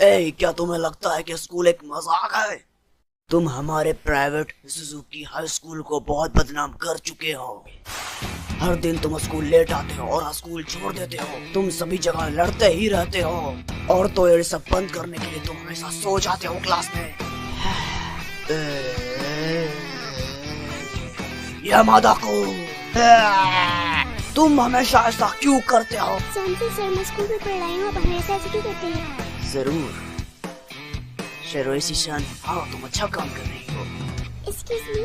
ए, क्या तुम्हें लगता है कि स्कूल एक मजाक है? तुम हमारे प्राइवेट सुजुकी हाई स्कूल को बहुत बदनाम कर चुके हो। हर दिन तुम स्कूल लेट आते हो और स्कूल छोड़ देते हो। तुम सभी जगह लड़ते ही रहते हो और तो ये सब बंद करने के लिए तुम हमेशा सो जाते हो क्लास में। यामादा को तुम हमेशा ऐसा क्यों करते हो? सर मैं स्कूल में पढ़ रही हूँ, अब हमेशा ऐसे क्यों करते हैं? जरूर शेरोइसी-सान, हाँ तुम अच्छा काम कर रही हो। Excuse me?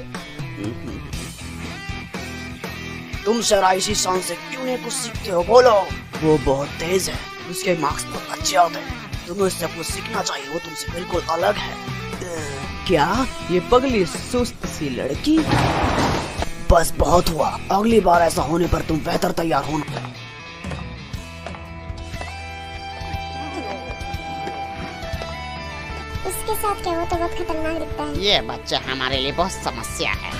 तुम शेरोइसी-सान से क्यों नहीं कुछ सीखते हो? बोलो। वो बहुत तेज है, उसके मार्क्स बहुत अच्छे आते हैं। तुम्हें उससे कुछ सीखना चाहिए, वो तुमसे बिल्कुल अलग है। क्या ये पगली सुस्त सी लड़की? बस बहुत हुआ, अगली बार ऐसा होने पर तुम बेहतर तैयार होना। उसके साथ क्या, वो तो बहुत खतरनाक दिखता है। ये बच्चा हमारे लिए बहुत समस्या है।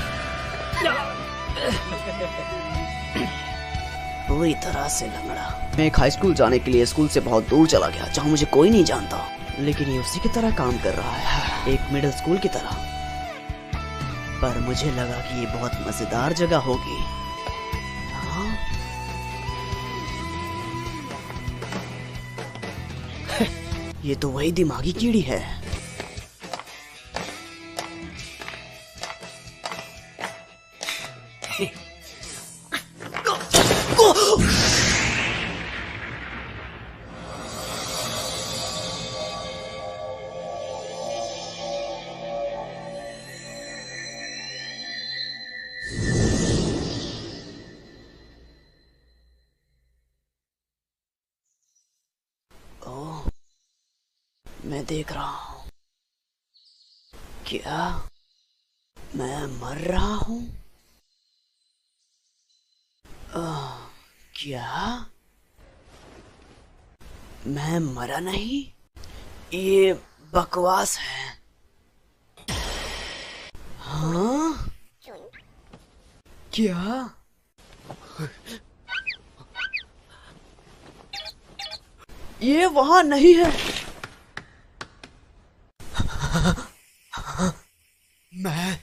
पूरी तरह से लंगड़ा। मैं एक हाई स्कूल जाने के लिए स्कूल से बहुत दूर चला गया, जहाँ मुझे कोई नहीं जानता, लेकिन ये उसी की तरह काम कर रहा है, एक मिडिल स्कूल की तरह। पर मुझे लगा कि ये बहुत मजेदार जगह होगी। हाँ? ये तो वही दिमागी कीड़ी है। मैं देख रहा हूँ। क्या मैं मर रहा हूँ? क्या मैं मरा नहीं? ये बकवास है। हाँ? क्या? ये वहाँ नहीं है। मैं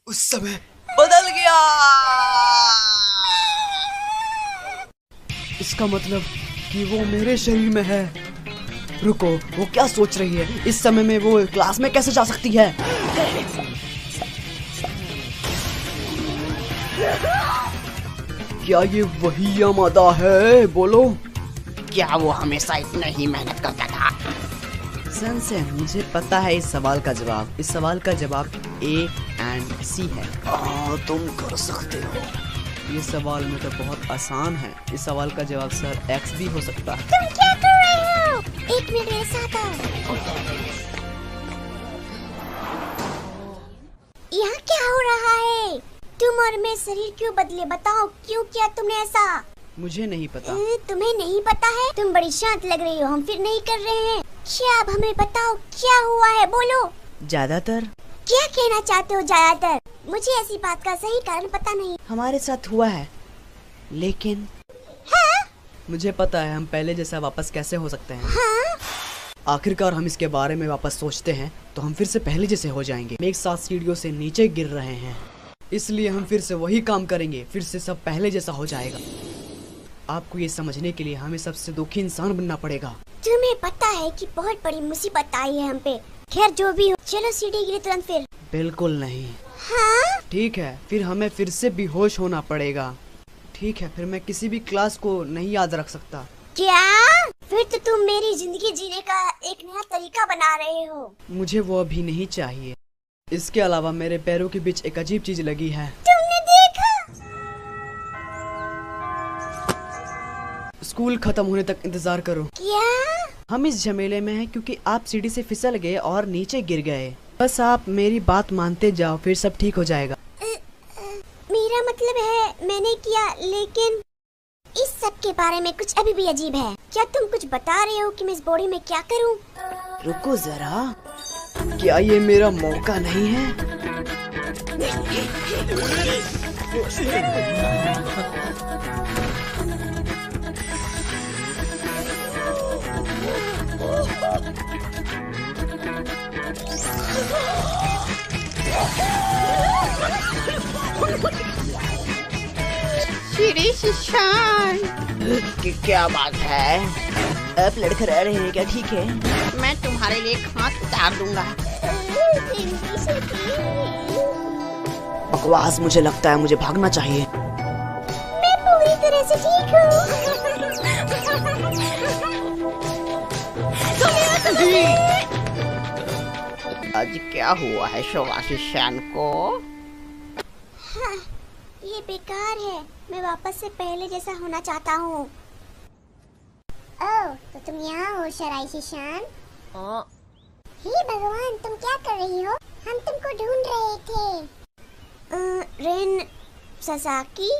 उस समय बदल गया। इसका मतलब कि वो मेरे शरीर में है। रुको, वो क्या सोच रही है? इस समय में वो क्लास में कैसे जा सकती है? क्या ये वही यामादा है? बोलो। क्या वो हमेशा इतना ही मेहनत करता था? सनसेन, मुझे पता है इस सवाल का जवाब। इस सवाल का जवाब A and C है। तुम कर सकते हो। ये सवाल में तो बहुत आसान है। इस सवाल का जवाब सर X भी हो सकता है। तुम क्या कर रहे हो? एक मिनट मेरे साथ आओ। यहाँ क्या हो रहा है? तुम और मैं शरीर क्यों बदले? बताओ क्यों किया तुमने ऐसा? मुझे नहीं पता। तुम्हें नहीं पता है? तुम बड़ी शांत लग रही हो, हम फिर नहीं कर रहे हैं। क्या अब हमें बताओ क्या हुआ है? बोलो। ज्यादातर। क्या कहना चाहते हो ज्यादातर? मुझे ऐसी बात का सही कारण पता नहीं। हमारे साथ हुआ है, लेकिन हाँ? मुझे पता है हम पहले जैसा वापस कैसे हो सकते हैं। हाँ? आखिरकार हम इसके बारे में वापस सोचते हैं तो हम फिर से पहले जैसे हो जाएंगे। हम एक साथ सीढ़ियों से नीचे गिर रहे हैं, इसलिए हम फिर से वही काम करेंगे। फिर से सब पहले जैसा हो जाएगा। आपको ये समझने के लिए हमें सबसे दुखी इंसान बनना पड़ेगा। तुम्हें पता है कि बहुत बड़ी मुसीबत आई है हम पे। खैर जो भी हो, चलो सीढ़ी गिरे तुरंत फिर। बिल्कुल नहीं। हाँ? ठीक है, फिर हमें फिर से बेहोश होना पड़ेगा। ठीक है, फिर मैं किसी भी क्लास को नहीं याद रख सकता। क्या? फिर तो तुम मेरी जिंदगी जीने का एक नया तरीका बना रहे हो। मुझे वो अभी नहीं चाहिए। इसके अलावा मेरे पैरों के बीच एक अजीब चीज लगी है। तुमने देखा? स्कूल खत्म होने तक इंतजार करो। क्या? हम इस झमेले में हैं क्योंकि आप सीढ़ी से फिसल गए और नीचे गिर गए। बस आप मेरी बात मानते जाओ, फिर सब ठीक हो जाएगा। मेरा मतलब है मैंने किया, लेकिन इस सब के बारे में कुछ अभी भी अजीब है। क्या तुम कुछ बता रहे हो कि मैं इस बॉडी में क्या करूं? रुको जरा, क्या ये मेरा मौका नहीं है? मेरी शिशान। क्या बात है? आप लड़के रह रहे हैं क्या? ठीक है, मैं तुम्हारे लिए हाथ उतार दूंगा। बकवास। मुझे लगता है मुझे भागना चाहिए। मैं पूरी तरह से ठीक आज क्या हुआ है शोभा शिशान को? हाँ, ये बेकार है। मैं वापस से पहले जैसा होना चाहता हूँ। ओह, तो तुम यहाँ हो शराई शिशान? हे भगवान, तुम क्या कर रही हो? हम तुमको ढूंढ रहे थे। रेन ससाकी,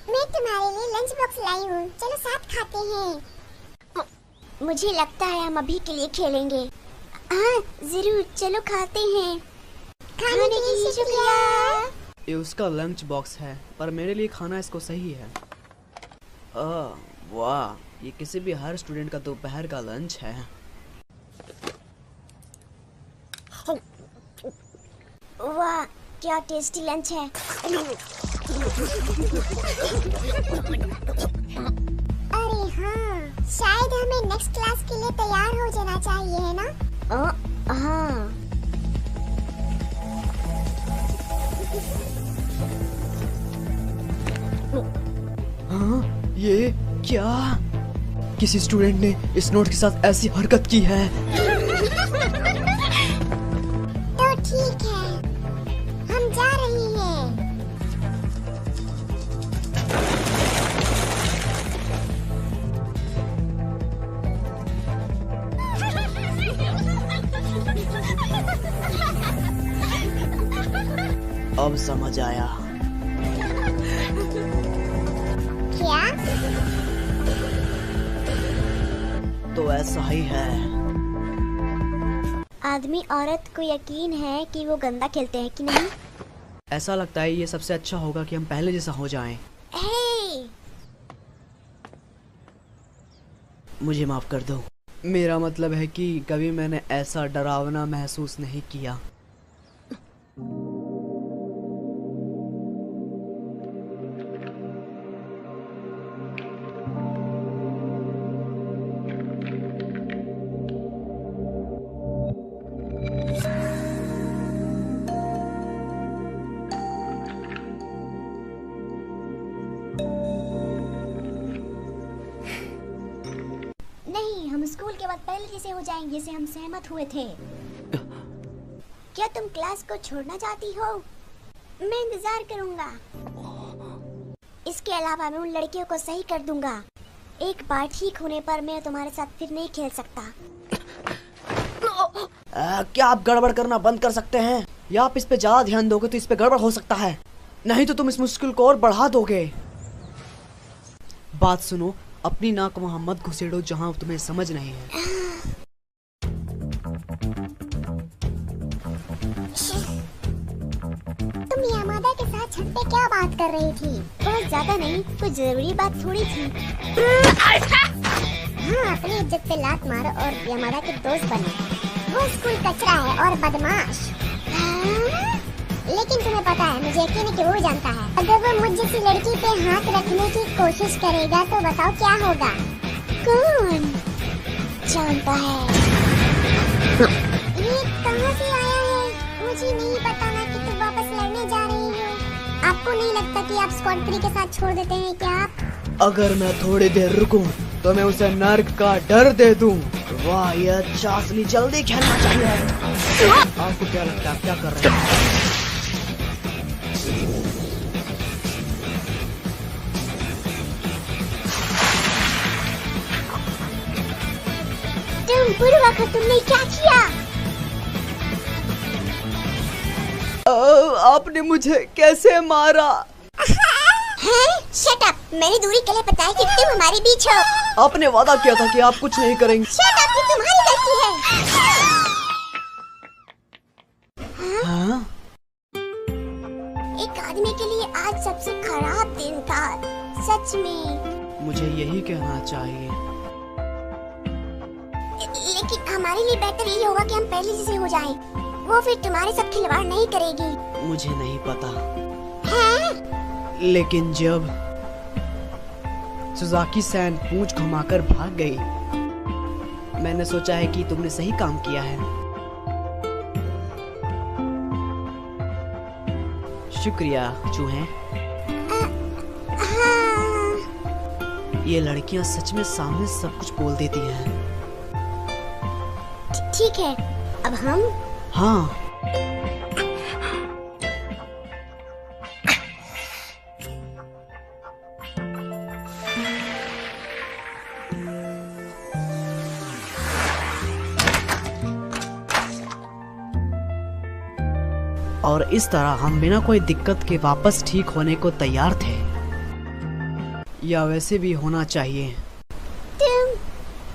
मैं तुम्हारे लिए लंच बॉक्स लाई हूँ। चलो साथ खाते हैं। मुझे लगता है हम अभी के लिए खेलेंगे। हाँ जरूर, चलो खाते हैं। खाने के लिए शुक्रिया। ये उसका लंच बॉक्स है, पर मेरे लिए खाना इसको सही है। वाह, ये किसी भी हर स्टूडेंट का दोपहर का लंच है। वाह, क्या टेस्टी लंच है। अरे हाँ, शायद हमें नेक्स्ट क्लास के लिए तैयार हो जाना चाहिए, है ना? हाँ। हाँ, ये क्या? किसी स्टूडेंट ने इस नोट के साथ ऐसी हरकत की है। तो ठीक है, हम जा रहे हैं। अब समझ आया। क्या? तो ऐसा ही है। आदमी औरत को यकीन है कि वो गंदा खेलते हैं कि नहीं? ऐसा लगता है ये सबसे अच्छा होगा कि हम पहले जैसा हो जाएं। हे! मुझे माफ कर दो। मेरा मतलब है कि कभी मैंने ऐसा डरावना महसूस नहीं किया। नहीं, हम स्कूल के बाद पहले जैसे हो जाएंगे, जैसे हम सहमत हुए थे। क्या तुम क्लास को छोड़ना चाहती हो? मैं इंतजार करूंगा। इसके अलावा मैं उन लड़कियों को सही कर दूंगा। एक बार ठीक होने पर मैं तुम्हारे साथ फिर नहीं खेल सकता। क्या आप गड़बड़ करना बंद कर सकते हैं? या आप इस पे ज्यादा ध्यान दोगे तो इस पे गड़बड़ हो सकता है। नहीं तो तुम इस मुश्किल को और बढ़ा दोगे। बात सुनो, अपनी नाक वहां मत घुसेड़ो जहां तुम्हें समझ नहीं है। तुम यामादा के साथ छत पे क्या बात कर रही थी? बहुत ज्यादा नहीं, कुछ जरूरी बात थोड़ी थी। हाँ, अपनी इज्जत पे लात मारो और यामादा के दोस्त बनो। वो स्कूल कचरा है और बदमाश। लेकिन तुम्हें पता है, मुझे यकीन है कि वो जानता है। अगर वो मुझ जैसी लड़की पे हाथ रखने की कोशिश करेगा तो बताओ क्या होगा? कौन जानता है? ये कहाँ से आया है? मुझे नहीं पता ना कि तुम वापस लड़ने जा रही हो। आपको नहीं लगता कि आप स्क्वाड 3 के साथ छोड़ देते हैं क्या आप? अगर मैं थोड़ी देर रुकूं तो मैं उसे नर्क का डर दे दूं। वाह, ये अच्छा, असली जल्दी खेलना चाहिए। आपको क्या लगता है क्या कर रहे हैं? तुम बुरे वक्त तुमने क्या किया? आपने मुझे कैसे मारा? Shut up! मैंने दूरी के लिए बताया कि तुम हमारे बीच हो। आपने वादा किया था कि आप कुछ नहीं करेंगे। Shut up! ये तुम्हारी गलती है। हाँ? एक आदमी के लिए आज सबसे खराब दिन था, सच में। मुझे यही कहना चाहिए। लेकिन हमारे लिए बेहतर यही होगा कि हम पहले जैसे हो जाएं। वो फिर तुम्हारे साथ खिलवाड़ नहीं करेगी। मुझे नहीं पता, हैं? लेकिन जब सुजाकी सैन पूंछ घुमाकर भाग गई। मैंने सोचा है कि तुमने सही काम किया है। शुक्रिया चूहे। हाँ। ये लड़कियां सच में सामने सब कुछ बोल देती हैं। ठीक है, अब हम। हाँ। और इस तरह हम बिना कोई दिक्कत के वापस ठीक होने को तैयार थे, या वैसे भी होना चाहिए।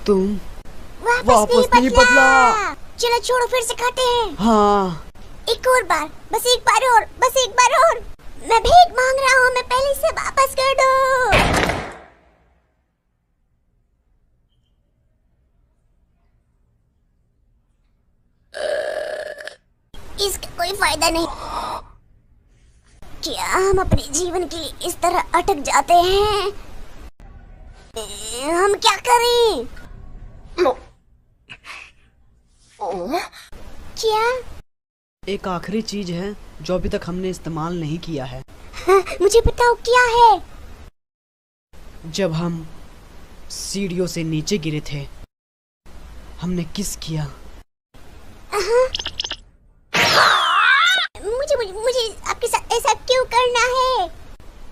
तुम वापस नहीं बदला। चलो छोड़ो, फिर से खाते हैं। हाँ। एक और बार, बस एक बार और, बस एक बार और। मैं भीख मांग रहा हूँ, मैं पहले से वापस कर दो। इसका कोई फायदा नहीं। क्या हम अपने जीवन के लिए इस तरह अटक जाते हैं? हम क्या करें? क्या? एक आखिरी चीज है जो अभी तक हमने इस्तेमाल नहीं किया है। हाँ, मुझे बताओ क्या है? जब हम सीढ़ियों से नीचे गिरे थे, हमने किस किया। मुझे आपके साथ ऐसा क्यों करना है?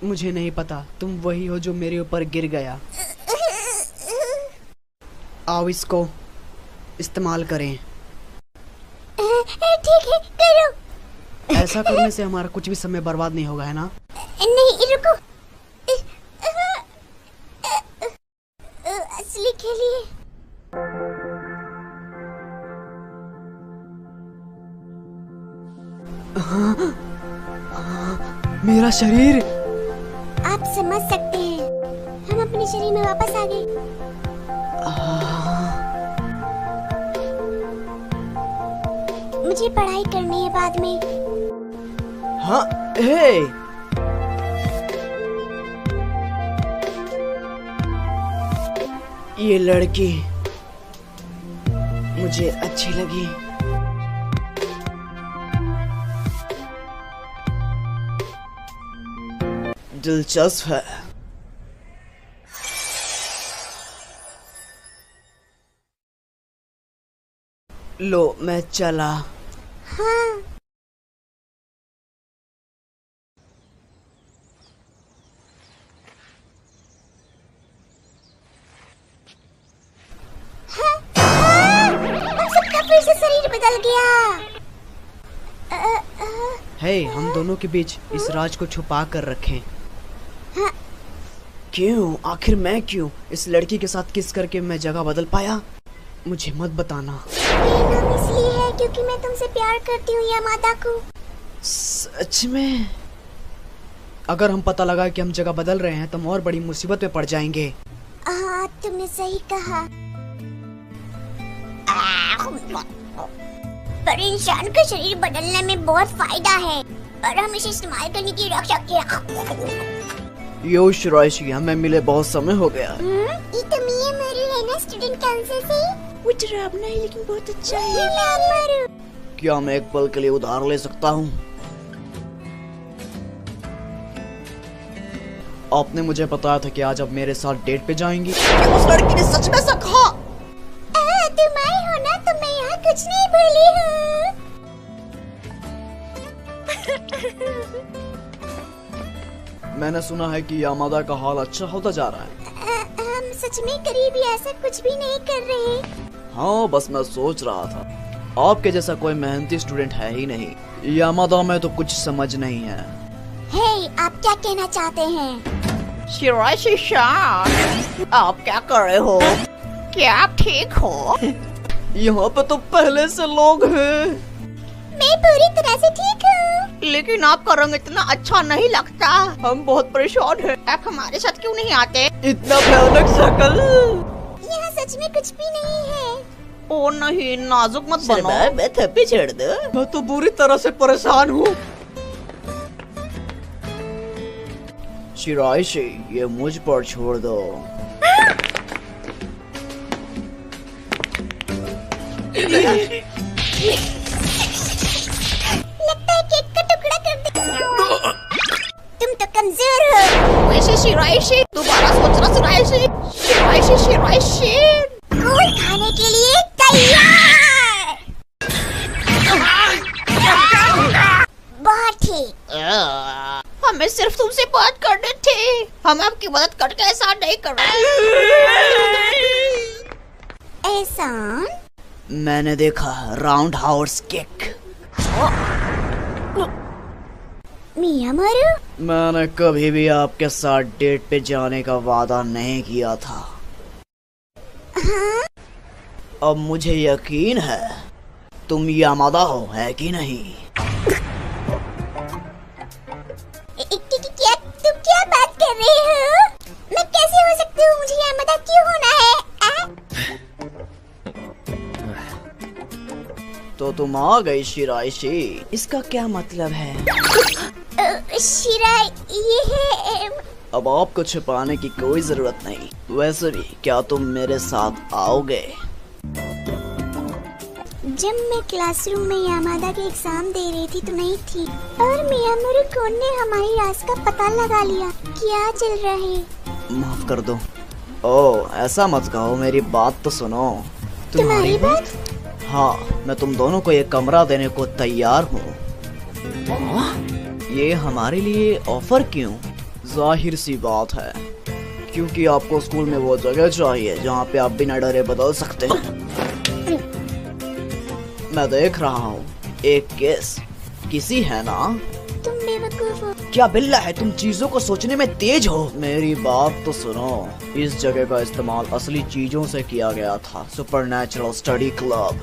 मुझे नहीं पता, तुम वही हो जो मेरे ऊपर गिर गया। आओ इसको इस्तेमाल करें। ठीक है, करो। ऐसा करने से हमारा कुछ भी समय बर्बाद नहीं होगा, है ना? नहीं, रुको। असली खेलिए। मेरा शरीर। आप समझ सकते हैं, हम अपने शरीर में वापस आ गए। मुझे पढ़ाई करनी है बाद में। हाँ, हे। ये लड़की मुझे अच्छी लगी। दिलचस्प है। लो, मैं चला। हाँ। हम सबका फिर से शरीर बदल गया। हे, हम दोनों के बीच इस राज को छुपा कर रखें। हाँ। क्यों? आखिर मैं क्यों? इस लड़की के साथ किस करके मैं जगह बदल पाया? मुझे मत बताना। मेरा नाम इसलिए है क्योंकि मैं तुमसे प्यार करती हूँ, यामादा को। सच में? अगर हम पता लगा कि हम जगह बदल रहे हैं तो हम और बड़ी मुसीबत में पड़ जाएंगे। हाँ, तुमने सही कहा। पर इंसान का शरीर बदलने में बहुत फायदा है, और हम इसे इस्तेमाल करने की रक्षा किया। यो शिराइशी, हमें मिले बहुत समय हो गया। ये तो मिया मारू है ना, स्टूडेंट काउंसिल से। वो डरावना है लेकिन बहुत अच्छा है। ये मिया मारू। क्या मैं एक पल के लिए उधार ले सकता हूँ? आपने मुझे बताया था कि आज आप मेरे साथ डेट पे जाएंगी। उस लड़की ने सच में ऐसा कहा? तुम आई हो ना, तो मैं यहाँ कुछ नहीं भूली हूँ। मैंने सुना है कि यामादा का हाल अच्छा होता जा रहा है। हम सच में करीबी ऐसा कुछ भी नहीं कर रहे। हाँ, बस मैं सोच रहा था, आपके जैसा कोई मेहनती स्टूडेंट है ही नहीं। यामादा में तो कुछ समझ नहीं है। हे, आप क्या कहना चाहते हैं? शिराइशी शान, आप क्या कर रहे हो? क्या आप ठीक हो? यहाँ पे तो पहले से लोग हैं। मैं पूरी तरह से ठीक हूँ। लेकिन आपका रंग इतना अच्छा नहीं लगता। हम बहुत परेशान हैं। आप हमारे साथ क्यों नहीं आते? इतना भयानक शक्ल। यहाँ सच में कुछ भी नहीं है। ओ नहीं, नाजुक मत बनो। मैं थप्पी छेड़ दे। मैं तो बुरी तरह से परेशान हूँ। शिराइशी, ये मुझ पर छोड़ दो। लगता है केक का टुकड़ा कर दे। तुम तो कमजोर हो। वैसे शिराइशी, दोबारा सोचना शिराइशी। शिराइशी शिराइशी, गोल खाने के लिए तैयार। बहुत ठीक। हमें सिर्फ तुमसे बात करनी थी, हम आपकी मदद करके ऐसा नहीं कर रहे। एहसान, मैंने देखा राउंड हाउस केक। मियामारू, मैंने कभी भी आपके साथ डेट पे जाने का वादा नहीं किया था। हाँ? अब मुझे यकीन है तुम यामादा हो, है कि नहीं? क्या तुम क्या बात कर रहे हो? मैं कैसे हो सकती हूँ? मुझे यामादा क्यों होना है? तो तुम आ गई शिराइशी, इसका क्या मतलब है? शिरा, ये है। अब आपको छुपाने की कोई जरूरत नहीं। वैसे भी क्या तुम मेरे साथ आओगे? जब मैं क्लासरूम में यामादा के एग्जाम दे रही थी तो नहीं थी, और मियामारू कौन ने हमारी राज का पता लगा लिया। क्या चल रहा है? माफ कर दो। ओ, ऐसा मत कहो, मेरी बात तो सुनो। तुम्हारी बात? हाँ, मैं तुम दोनों को एक कमरा देने को तैयार हूँ। ये हमारे लिए ऑफर क्यों? जाहिर सी बात है, क्योंकि आपको स्कूल में वो जगह चाहिए जहाँ पे आप बिना डरे बदल सकते हैं। मैं देख रहा हूँ एक केस किसी है ना? तुम बेवकूफ हो। क्या बिल्ला है, तुम चीजों को सोचने में तेज हो। मेरी बात तो सुनो, इस जगह का इस्तेमाल असली चीजों से किया गया था, सुपरनैचुरल स्टडी क्लब।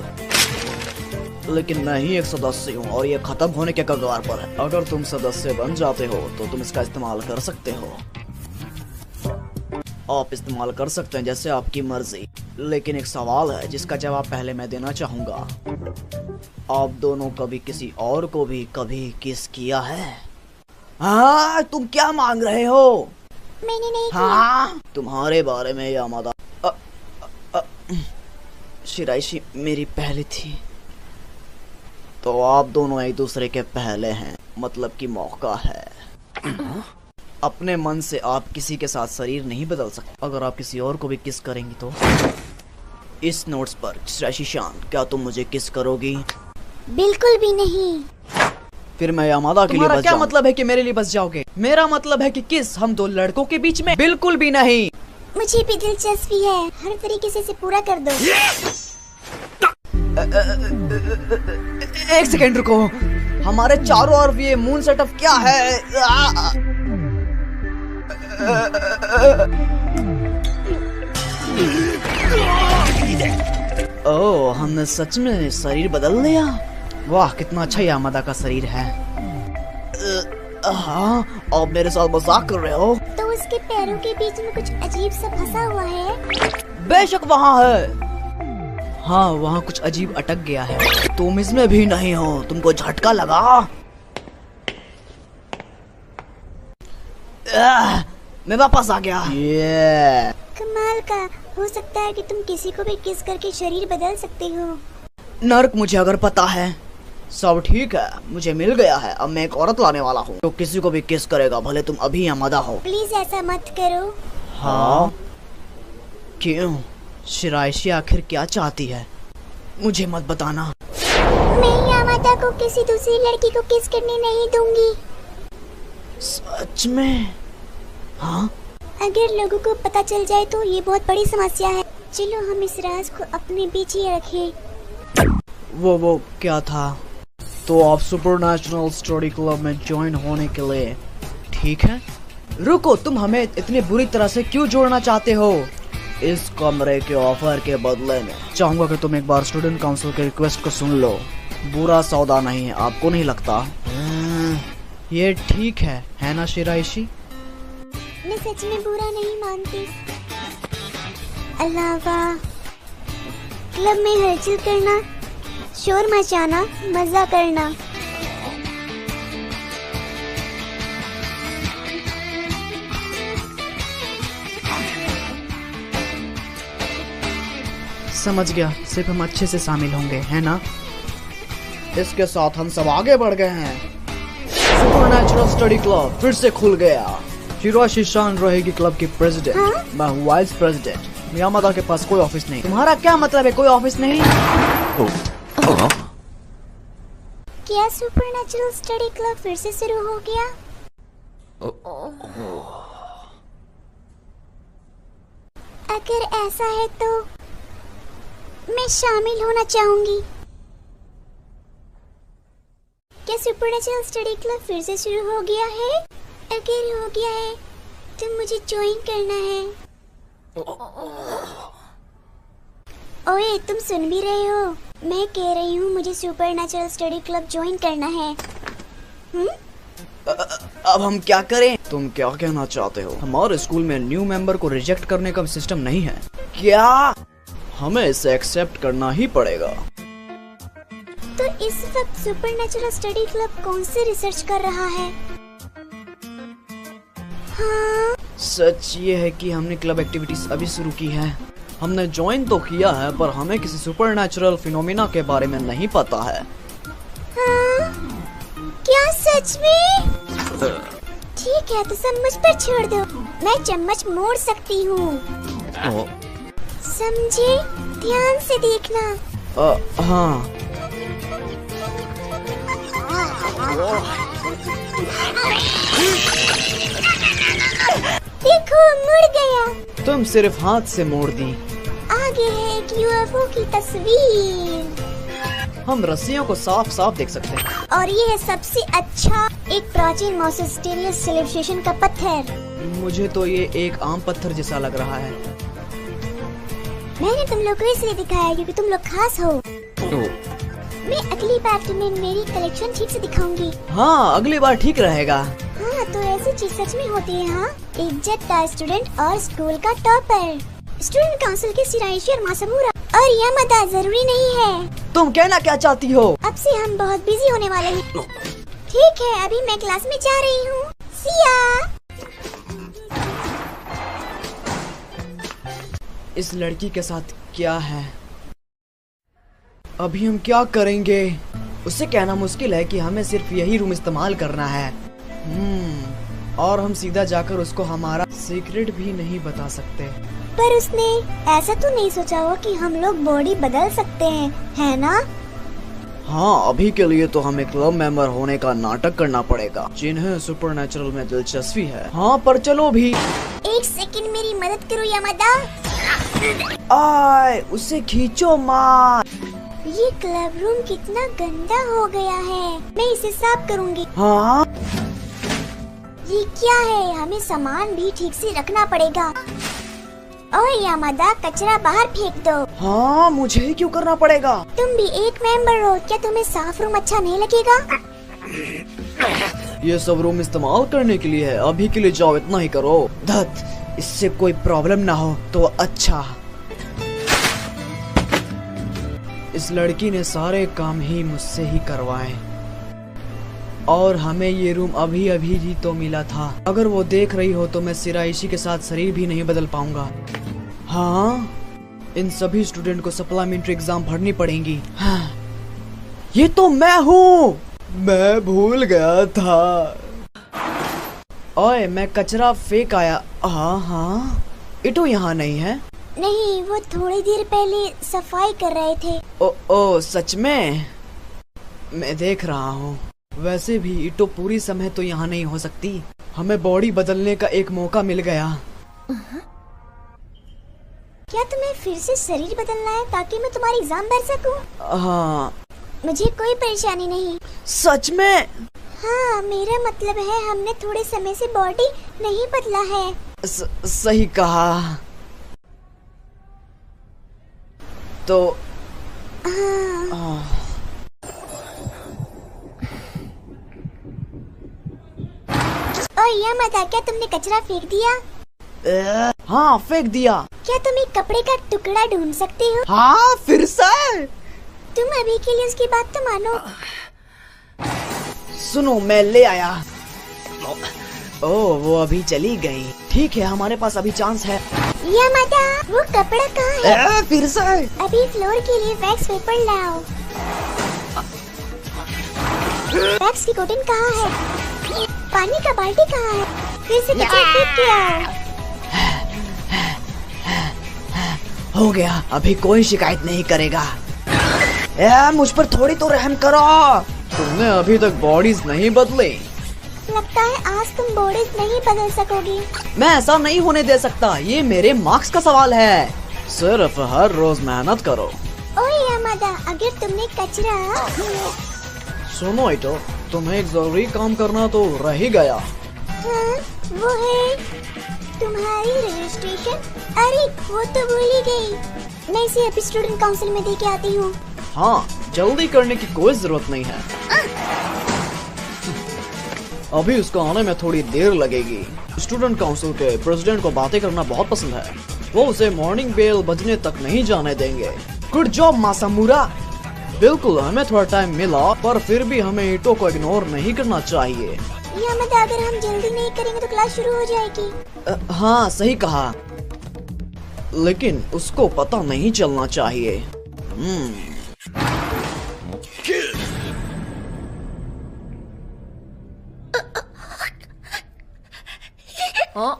लेकिन मैं ही एक सदस्य हूँ और ये खत्म होने के कगार पर है। अगर तुम सदस्य बन जाते हो तो तुम इसका इस्तेमाल कर सकते हो। आप इस्तेमाल कर सकते हैं जैसे आपकी मर्जी। लेकिन एक सवाल है जिसका जवाब पहले मैं देना चाहूंगा। आप दोनों कभी किसी और को भी कभी किस किया है? हाँ, तुम क्या मांग रहे हो? मैंने नहीं हाँ, तुम्हारे बारे में यामादा। शिराइशी मेरी पहली थी, तो आप दोनों एक दूसरे के पहले हैं, मतलब कि मौका है। अपने मन से आप किसी के साथ शरीर नहीं बदल सकते। अगर आप किसी और को भी किस करेंगी तो इस नोट्स पर शिराइशी शान, क्या तुम मुझे किस करोगी? बिल्कुल भी नहीं। फिर मैं यामादा के लिए बस क्या जाऊं। मतलब है कि मेरे लिए बस जाओगे? मेरा मतलब है कि किस हम दो लड़कों के बीच में बिल्कुल भी नहीं। मुझे भी दिलचस्पी है, हर तरीके से इसे पूरा कर दो। एक सेकेंड रुको, हमारे चारों ओर ये मून सेटअप क्या है? ओह, हमने सच में शरीर बदल लिया। वाह, कितना अच्छा यामादा का शरीर है। हाँ, आप मेरे साथ मजाक कर रहे हो? तो उसके पैरों के बीच में कुछ अजीब सा फंसा हुआ है। बेशक वहाँ है। हाँ, वहाँ कुछ अजीब अटक गया है। तुम इसमें भी नहीं हो, तुमको झटका लगा। मैं वापस आ गया। ये कमाल का। हो सकता है कि तुम किसी को भी किस करके शरीर बदल सकते हो। नर्क, मुझे अगर पता है। सब ठीक है, मुझे मिल गया है। अब मैं एक औरत लाने वाला हूँ जो किसी को भी किस करेगा, भले तुम अभी यामादा हो। प्लीज ऐसा मत करो। हाँ, क्यों? शिराइशी आखिर क्या चाहती है? मुझे मत बताना। मैं यामादा को किसी दूसरी लड़की को किस करने नहीं दूंगी। सच में? हाँ, अगर लोगों को पता चल जाए तो ये बहुत बड़ी समस्या है। चलो हम इस राज को अपने बीच ही रखें। वो क्या था? तो आप सुपरनैचुरल स्टडी क्लब में ज्वाइन होने के लिए ठीक है? रुको, तुम हमें इतनी बुरी तरह से क्यों जोड़ना चाहते हो? इस कमरे के ऑफर के बदले में चाहूंगा कि तुम एक बार स्टूडेंट काउंसिल के रिक्वेस्ट को सुन लो। बुरा सौदा नहीं है, आपको नहीं लगता? ये ठीक है ना शिराइशी? मैं सच में बुरा नहीं मानती। अलावा क्लब में हलचल करना, शोर मचाना, मजा करना। समझ गया, सिर्फ हम अच्छे से शामिल होंगे, है ना? इसके साथ हम सब आगे बढ़ गए हैं। सुपरनैचुरल स्टडी क्लब फिर से खुल गया। शिराइशी शान रहेगी क्लब की प्रेसिडेंट। मैं हूँ वाइस प्रेसिडेंट। यामादा के पास कोई ऑफिस नहीं। तुम्हारा क्या मतलब है कोई ऑफिस नहीं? क्या सुपरनैचुरल स्टडी क्लब फिर से शुरू हो गया? अगर ऐसा है तो मैं शामिल होना चाहूंगी। क्या सुपरनैचुरल स्टडी क्लब फिर से शुरू हो गया है? अगर हो गया है तो मुझे ज्वाइन करना है। ओए, तुम सुन भी रहे हो? मैं कह रही हूँ मुझे सुपरनैचुरल स्टडी क्लब ज्वाइन करना है। अब हम क्या करें? तुम क्या कहना चाहते हो? हमारे स्कूल में न्यू मेंबर को रिजेक्ट करने का सिस्टम नहीं है क्या? हमें इसे एक्सेप्ट करना ही पड़ेगा। तो इस वक्त सुपरनैचुरल स्टडी क्लब कौन सी रिसर्च कर रहा है? हाँ, सच ये है कि हमने क्लब एक्टिविटीज अभी शुरू की है। हमने ज्वाइन तो किया है पर हमें किसी सुपरनैचुरल फिनोमिना के बारे में नहीं पता है। हाँ? क्या सच में? ठीक है, तो सब मुझ पर छोड़ दो। मैं चम्मच मोड़ सकती हूँ, समझे? ध्यान से देखना। हाँ। देखो, मुड़ गया। तुम सिर्फ हाथ से मोड़ दी। आगे है एक यूएफओ की तस्वीर। हम रस्सियों को साफ साफ देख सकते हैं। और ये है सबसे अच्छा, एक प्राचीन मॉसेस्टेरियस सिविलाइजेशन का पत्थर। मुझे तो ये एक आम पत्थर जैसा लग रहा है। मैंने तुम लोग को इसलिए दिखाया क्योंकि तुम लोग खास हो। मैं अगली बार तुम्हें मेरी कलेक्शन ठीक से दिखाऊंगी। हाँ, अगली बार ठीक रहेगा। हाँ, तो ऐसी चीज सच में होती है। हाँ, इज्जतदार स्टूडेंट और स्कूल का टॉपर, स्टूडेंट काउंसिल के शिराइशी और मासमूरा और यामादा जरूरी नहीं है। तुम कहना क्या चाहती हो? अब से हम बहुत बिजी होने वाले हैं। ठीक है, अभी मैं क्लास में जा रही हूँ। सिया। इस लड़की के साथ क्या है? अभी हम क्या करेंगे? उससे कहना मुश्किल है कि हमें सिर्फ यही रूम इस्तेमाल करना है। और हम सीधा जाकर उसको हमारा सीक्रेट भी नहीं बता सकते। पर उसने ऐसा तो नहीं सोचा हो कि हम लोग बॉडी बदल सकते हैं, है ना? हाँ, अभी के लिए तो हमें क्लब मेंबर होने का नाटक करना पड़ेगा, जिन्हें सुपरनैचुरल में दिलचस्पी है। हाँ, पर चलो भी। एक सेकंड मेरी मदद करो यामादा। आए, उसे खींचो मार। ये क्लब रूम कितना गंदा हो गया है, मैं इसे साफ करूंगी। हाँ? ये क्या है? हमें सामान भी ठीक से रखना पड़ेगा। ओए यामादा, कचरा बाहर फेंक दो। हाँ, मुझे ही क्यों करना पड़ेगा? तुम भी एक मेंबर हो, क्या तुम्हें साफ रूम अच्छा नहीं लगेगा? ये सब रूम इस्तेमाल करने के लिए है। अभी के लिए जाओ, इतना ही करो। धत, इससे कोई प्रॉब्लम ना हो तो अच्छा। इस लड़की ने सारे काम ही मुझसे ही करवाए और हमें ये रूम अभी अभी ही तो मिला था। अगर वो देख रही हो तो मैं शिराइशी के साथ शरीर भी नहीं बदल पाऊंगा। हाँ, इन सभी स्टूडेंट को सप्लीमेंट्री एग्जाम भरनी पड़ेंगी। हाँ, ये तो मैं हूँ। मैं भूल गया था। ओए, मैं कचरा फेंक आया। हाँ, इटू यहाँ नहीं है। नहीं, वो थोड़ी देर पहले सफाई कर रहे थे। ओ, सच में? मैं देख रहा हूँ। वैसे भी इटो पूरी समय तो यहाँ नहीं हो सकती। हमें बॉडी बदलने का एक मौका मिल गया। क्या तुम्हें फिर से शरीर बदलना है ताकि मैं तुम्हारी एग्जाम भर सकूं? हाँ। मुझे कोई परेशानी नहीं। सच में? हाँ, मेरा मतलब है हमने थोड़े समय से बॉडी नहीं बदला है। सही कहा। तो हाँ। यामादा, क्या तुमने कचरा फेंक दिया? हाँ, फेंक दिया। क्या तुम एक कपड़े का टुकड़ा ढूंढ सकते हो? हाँ, फिर से? तुम अभी के लिए उसकी बात तो मानो। सुनो, मैं ले आया। ओह, वो अभी चली गई। ठीक है, हमारे पास अभी चांस है। यामादा, वो कपड़ा कहाँ है? फिर से? अभी फ्लोर के लिए वैक्स पेपर लाओ। वैक्स की कोटिंग कहाँ है? पानी का बाल्टी कहाँ है? फिर से किचन फेंक के आओ। हो गया, अभी कोई शिकायत नहीं करेगा। मुझ पर थोड़ी तो रहम करो। तुमने अभी तक बॉडीज नहीं बदले। लगता है आज तुम बॉडीज नहीं बदल सकोगी। मैं ऐसा नहीं होने दे सकता, ये मेरे मार्क्स का सवाल है। सिर्फ हर रोज मेहनत करो। ओए यामादा, अगर तुमने कचरा। सुनो इटो, तुम्हें एक जरूरी काम करना तो रह ही गया। हाँ, वो है तुम्हारी रजिस्ट्रेशन। अरे वो तो भूल ही गई। मैं इसे अभी स्टूडेंट काउंसिल में दे के आती हूँ। हाँ, जल्दी करने की कोई जरूरत नहीं है। अभी उसको आने में थोड़ी देर लगेगी। स्टूडेंट काउंसिल के प्रेसिडेंट को बातें करना बहुत पसंद है। वो उसे मॉर्निंग बेल बजने तक नहीं जाने देंगे। Good job Masamura. बिल्कुल, हमें थोड़ा टाइम मिला, पर फिर भी हमें ईटो को इग्नोर नहीं करना चाहिए। यामादा, अगर हम जल्दी नहीं करेंगे तो क्लास शुरू हो जाएगी। हाँ, सही कहा, लेकिन उसको पता नहीं चलना चाहिए। हाँ?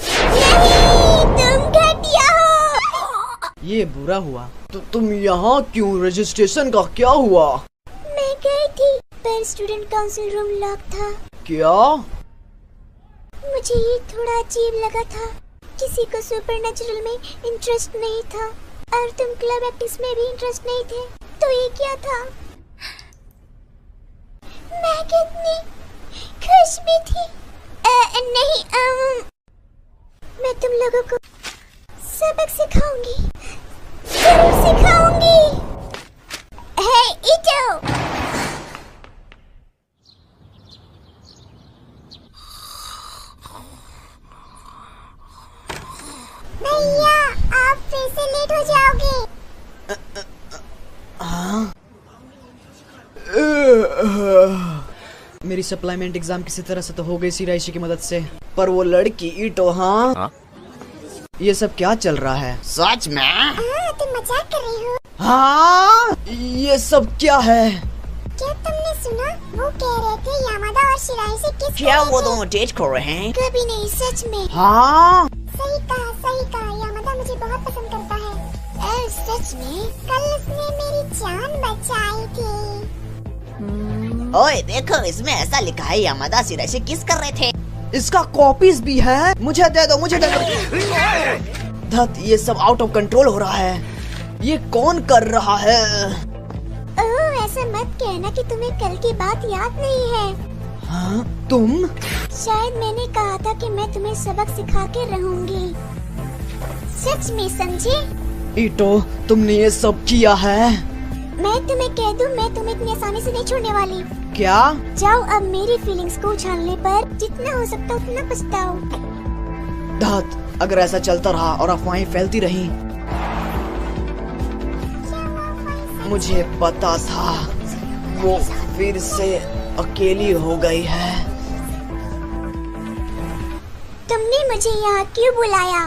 नहीं, तुम घटिया हो। ये बुरा हुआ। तो तुम यहाँ क्यों? रजिस्ट्रेशन का क्या हुआ? मैं गई थी, पर स्टूडेंट काउंसिल रूम लॉक था। क्या? मुझे ये थोड़ा अजीब लगा था। किसी को सुपरनैचुरल में इंटरेस्ट नहीं था, और तुम क्लब एक्टिंग्स में भी इंटरेस्ट नहीं थे, तो ये क्या था? मैं कितनी खुश भी थी। नहीं, मैं तुम लोगों को सबक सिखाऊंगी, जरूर सिखाऊंगी। हे इटो, भैया आप फिर से लेट हो जाओगे। मेरी सप्लीमेंट एग्जाम किसी तरह से तो हो गई शिराइशी की मदद से, पर वो लड़की ईटो। हाँ? ये सब क्या चल रहा है? सच में? तुम मजाक कर रही हो? हाँ? ये सब क्या है? क्या तुमने सुना? वो कह रहे थे यामादा और शिराइशी किस क्या वो दोनों डेट कर रहे हैं? कभी नहीं, सच में। हाँ? सही कहा, यामादा मुझे बहुत पसंद करता है। सच में कल उसने मेरी जान बचाई थी। ओए देखो, इसमें ऐसा लिखा है यामादा शिराइशी किस कर रहे थे। इसका कॉपीज भी है। मुझे दे दो, मुझे दे दो। धत, ये सब आउट ऑफ कंट्रोल हो रहा है। ये कौन कर रहा है? ओह, ऐसा मत कहना कि तुम्हें कल की बात याद नहीं है। हाँ? तुम? शायद मैंने कहा था कि मैं तुम्हें सबक सिखा के रहूंगी। सच में, समझे? ईटो, तुमने ये सब किया है? मैं तुम्हें कह दूं, मैं तुम्हें इतनी आसानी से नहीं छोड़ने वाली। क्या? जाओ, अब मेरी फीलिंग्स को उछालने पर जितना हो सकता उतना पछताओ। धत, अगर ऐसा चलता रहा और अफवाहें फैलती रहीं, मुझे पता था वो फिर से अकेली हो गई है। तुमने मुझे यहाँ क्यों बुलाया?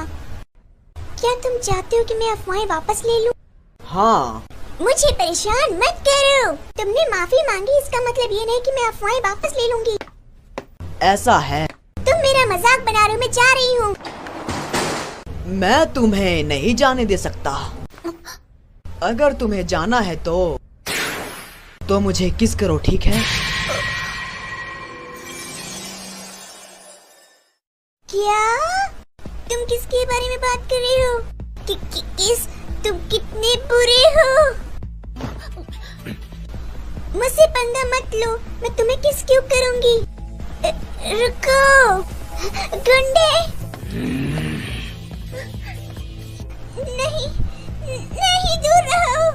क्या तुम चाहते हो कि मैं अफवाहें वापस ले लूं? हाँ। मुझे परेशान मत करो। तुमने माफी मांगी, इसका मतलब ये नहीं कि मैं अफवाहें वापस ले लूंगी। ऐसा है। तुम मेरा मजाक बना रहे हो, मैं जा रही हूँ। मैं तुम्हें नहीं जाने दे सकता। अगर तुम्हें जाना है तो मुझे किस करो, ठीक है? क्या? तुम किसके बारे में बात कर रही हो? किस? तुम कितने बुरे हो? मुझसे पंगा मत लो, मैं तुम्हें किस क्यों करूंगी। रुको गुंडे। नहीं नहीं, दूर रहो।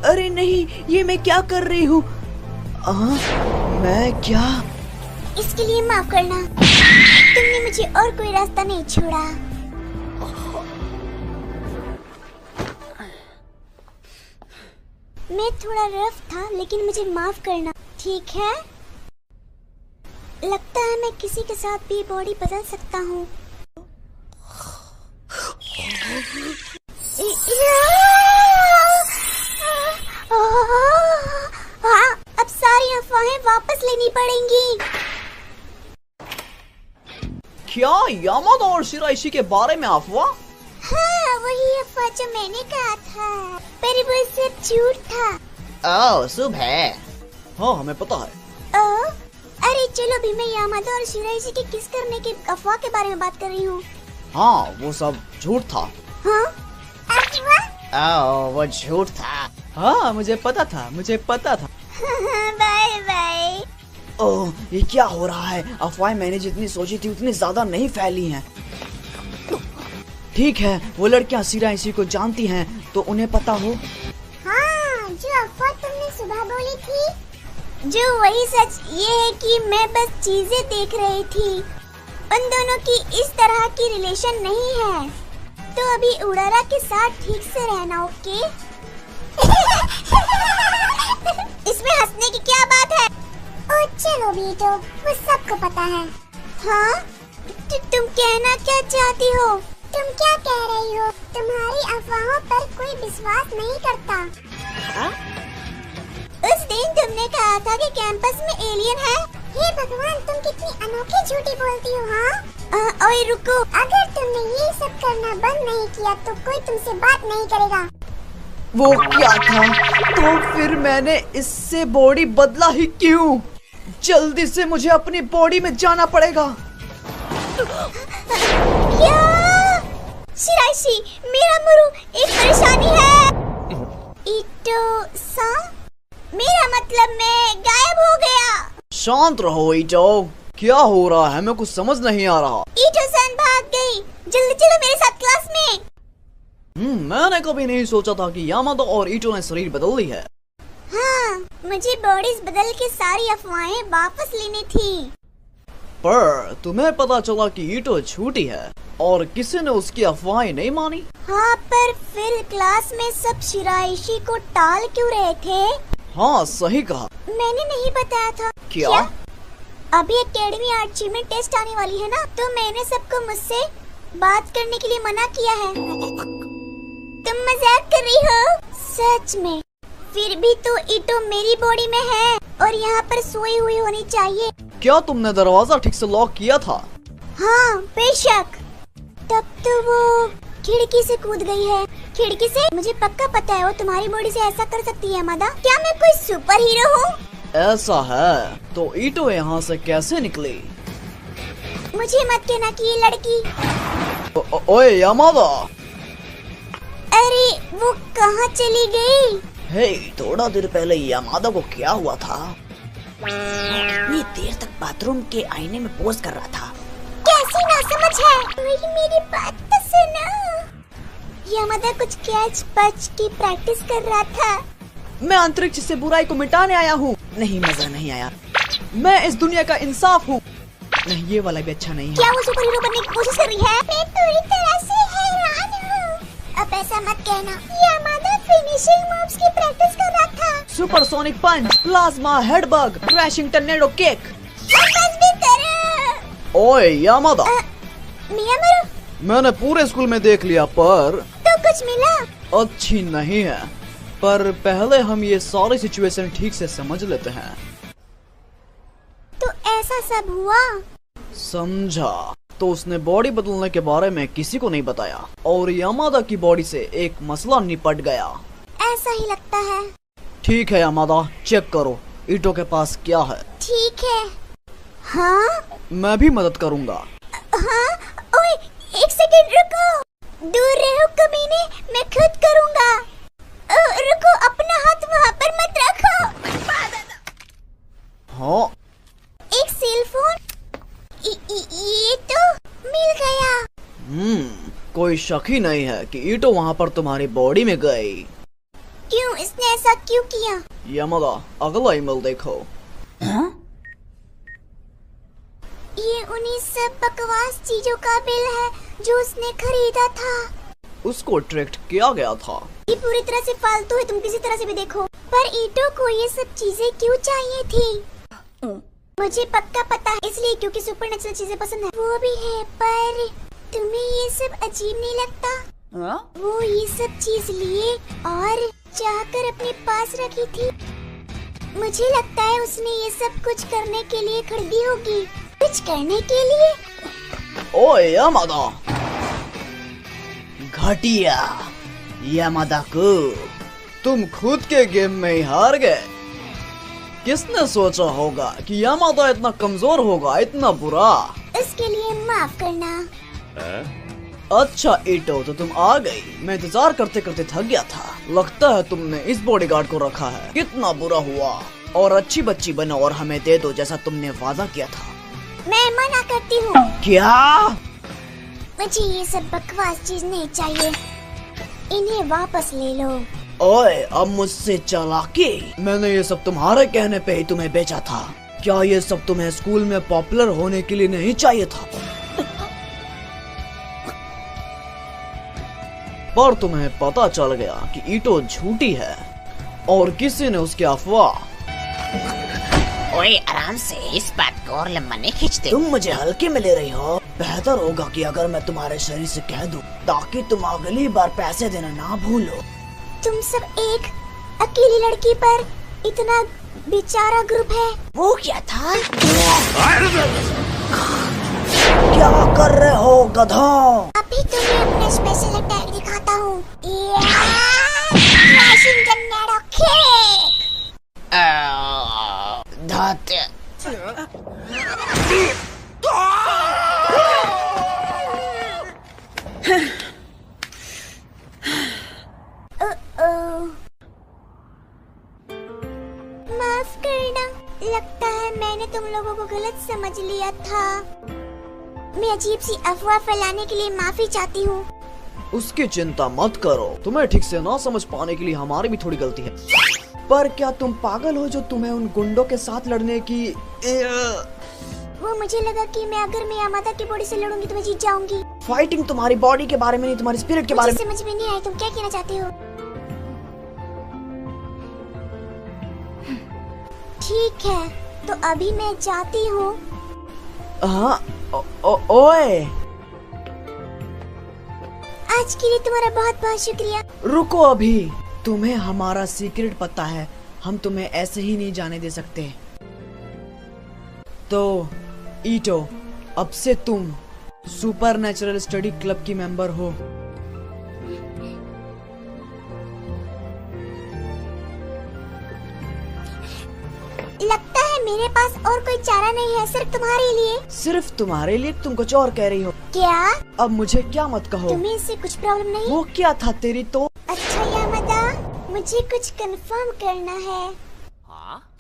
अरे नहीं, ये मैं क्या कर रही हूँ? मैं क्या? इसके लिए माफ करना। तुमने मुझे और कोई रास्ता नहीं छोड़ा। मैं थोड़ा रफ था, लेकिन मुझे माफ करना, ठीक है? लगता है मैं किसी के साथ भी बॉडी बदल सकता हूँ। अब सारी अफवाहें वापस लेनी पड़ेंगी। क्या यामादा और शिराइशी के बारे में अफवाह? हाँ, वही अफवाह जो मैंने कहा था, पर वो सिर्फ झूठ था। ओह शुभ है। हाँ हमें पता है। अरे चलो, अभी मैं यामादा और शिराइशी के किस करने की अफवाह के बारे में बात कर रही हूँ। हाँ वो सब झूठ था। हाँ, अफवाह? ओह वो झूठ था। हाँ मुझे पता था, मुझे पता था। Bye bye. ओह ये क्या हो रहा है? अफवाहें मैंने जितनी सोची थी उतनी ज्यादा नहीं फैली हैं। ठीक है, वो लड़कियाँ शिराइशी को जानती हैं तो उन्हें पता हो। हाँ, जो अफवाह तुमने सुबह बोली थी, जो वही सच ये है कि मैं बस चीजें देख रही थी। उन दोनों की इस तरह की रिलेशन नहीं है, तो अभी उड़ारा के साथ ठीक से रहना, ओके? इसमें हंसने की क्या बात है? ओ चलो बीटो, वो सबको पता है। हाँ? तुम कहना क्या चाहती हो? तुम क्या कह रही हो? तुम्हारी अफवाहों पर कोई विश्वास नहीं करता। उस दिन तुमने कहा था कि कैंपस में एलियन है। हे भगवान, तुम कितनी अनोखी झूठी बोलती हो। हाँ? ओए रुको, अगर तुमने ये सब करना बंद नहीं किया तो कोई तुमसे बात नहीं करेगा। वो क्या था? तो फिर मैंने इससे बॉडी बदला ही क्यों? जल्दी से मुझे अपनी बॉडी में जाना पड़ेगा। क्या? शिराइशी, मेरा मुरु एक परेशानी है। इटो-सा? मेरा मतलब मैं गायब हो गया। शांत रहो ईटो, क्या हो रहा है? मैं कुछ समझ नहीं आ रहा। इटो-सन भाग गई। जल्दी चलो मेरे साथ क्लास में। मैंने कभी नहीं सोचा था कि यामादा और ईटो ने शरीर बदल ली है। हाँ, मुझे बॉडीज बदल के सारी अफवाहें वापस लेनी थी। पर तुम्हें पता चला कि ईटो झूठी है और किसी ने उसकी अफवाहें नहीं मानी। हाँ, पर फिर क्लास में सब शिराइशी को टाल क्यों रहे थे? हाँ सही कहा। मैंने नहीं बताया था। क्या? अभी एकेडमी अचीवमेंट टेस्ट आने वाली है ना, तो मैंने सबको मुझसे बात करने के लिए मना किया है। तुम मजाक कर रही हो? सच में? फिर भी तो इटो मेरी बॉडी में है और यहाँ पर सोई हुई होनी चाहिए। क्या तुमने दरवाजा ठीक से लॉक किया था? हाँ बेशक। तब तो वो खिड़की से कूद गई है। खिड़की से? मुझे पक्का पता है वो तुम्हारी बॉडी से ऐसा कर सकती है मादा। क्या मैं कोई सुपर हीरो हूँ? ऐसा है तो ईटो यहाँ से कैसे निकली? मुझे मत कहना कि ये लड़की। ओए यामादा। अरे वो कहाँ चली गई? हे, थोड़ा देर पहले यामादा को क्या हुआ था? इतनी देर तक बाथरूम के आईने में पोज कर रहा था। कैसी नासमझ है? मेरी बात तो सुनो। यामादा कुछ कैच पच की प्रैक्टिस कर रहा था। मैं अंतरिक्ष से बुराई को मिटाने आया हूँ। नहीं, मजा नहीं आया। मैं इस दुनिया का इंसाफ हूँ। नहीं, ये वाला भी अच्छा नहीं है। क्या वो सुपर हीरो बनने की कोशिश कर रही है? मैं पूरी तरह से हैरान हूँ। अब ऐसा मत कहना। यामादा फिनिशिंग मूव्स की प्रैक्टिस कर रहा था। सुपरसोनिक पंच, प्लाज्मा हेडबग, क्रैशिंग टर्नेडो किक। बस भी करो। ओए यामादा, मियामोरो, मैंने पूरे स्कूल में देख लिया पर तो कुछ मिला? अच्छी नहीं है। पर पहले हम ये सारी सिचुएशन ठीक से समझ लेते हैं। तो ऐसा सब हुआ? समझा। तो उसने बॉडी बदलने के बारे में किसी को नहीं बताया और यामादा की बॉडी से एक मसला निपट गया। ऐसा ही लगता है। ठीक है यामादा, चेक करो ईटो के पास क्या है। ठीक है। हाँ? मैं भी मदद करूंगा। हाँ? ओए, एक सेकंड रुको। दूर रहो कमीने, मैं खुद करूंगा। रुको, अपना हाथ वहाँ पर मत रखो। हाँ? एक सेल फोन। ये तो मिल गया। कोई शक ही नहीं है कि ईटो वहाँ पर तुम्हारी बॉडी में गई। क्यों? इसने ऐसा क्यों किया? यामादा, अगला ईमेल देखो। ये उन्हीं सब बकवास चीजों का बिल है जो उसने खरीदा था। उसको ट्रैक्ट किया गया था। ये पूरी तरह से फालतू है, तुम किसी तरह से भी देखो। पर ईटो को ये सब चीजें क्यों चाहिए थी? मुझे पक्का पता है, इसलिए क्योंकि सुपरनेचुरल चीजें पसंद है। वो भी है, पर तुम्हें ये सब अजीब नहीं लगता? वो ये सब चीज लिए और चाहकर अपने पास रखी थी। मुझे लगता है उसने ये सब कुछ करने के लिए खरीदी होगी। कुछ करने के लिए? ओए यामादा, घटिया यामादा को, तुम खुद के गेम में ही हार गए। किसने सोचा होगा कि यामादा इतना कमजोर होगा, इतना बुरा। इसके लिए माफ करना। अच्छा ईटो, तो तुम आ गई। मैं इंतजार करते करते थक गया था। लगता है तुमने इस बॉडीगार्ड को रखा है। कितना बुरा हुआ। और अच्छी बच्ची बनो और हमें दे दो जैसा तुमने वादा किया था। मैं मना करती हूँ। क्या? मुझे ये सब बकवास चीज नहीं चाहिए, इन्हें वापस ले लो। ओए, अब मुझसे चालाकी। मैंने ये सब तुम्हारे कहने पे ही तुम्हें बेचा था। क्या ये सब तुम्हें स्कूल में पॉपुलर होने के लिए नहीं चाहिए था? पर तुम्हें पता चल गया कि ईटो झूठी है और किसी ने उसकी अफवाह। ओए आराम से, इस बात को और लंबा नहीं खींचते। तुम मुझे हल्के में ले रही हो। बेहतर होगा कि अगर मैं तुम्हारे शरीर से कह दूं, ताकि तुम अगली बार पैसे देना ना भूलो। तुम सब एक अकेली लड़की पर इतना बेचारा ग्रुप है। वो क्या था? क्या कर रहे हो गधों? अभी तुम्हें अपना स्पेशल अटैक दिखाता हूँ। माफ करना, लगता है मैंने तुम लोगों को गलत समझ लिया था। मैं अजीब सी अफवाह फैलाने के लिए माफी चाहती हूँ। उसकी चिंता मत करो। तुम्हें ठीक से ना समझ पाने के लिए हमारी भी थोड़ी गलती है। पर क्या तुम पागल हो जो तुम्हें उन गुंडों के साथ लड़ने की? वो मुझे लगा कि अगर मैं यामादा की बॉडी से लड़ूंगी तो मैं जीत जाऊंगी। फाइटिंग तुम्हारी बॉडी के बारे में नहीं, तुम्हारी स्पिरिट के बारे में। समझ में नहीं आई, तुम क्या कहना चाहते हो? ठीक है, तो अभी मैं जाती हूँ। हाँ, ओए, आज के लिए तुम्हारा बहुत बहुत शुक्रिया। रुको अभी। तुम्हें हमारा सीक्रेट पता है, हम तुम्हें ऐसे ही नहीं जाने दे सकते। तो ईटो, अब से तुम सुपरनैचुरल स्टडी क्लब की मेंबर हो। लगता है मेरे पास और कोई चारा नहीं है, सिर्फ तुम्हारे लिए। सिर्फ तुम्हारे लिए? तुम कुछ और कह रही हो क्या? अब मुझे क्या मत कहो। तुम्हें इससे कुछ प्रॉब्लम नहीं? वो क्या था तेरी तो? अच्छा यामादा, मुझे कुछ कंफर्म करना है।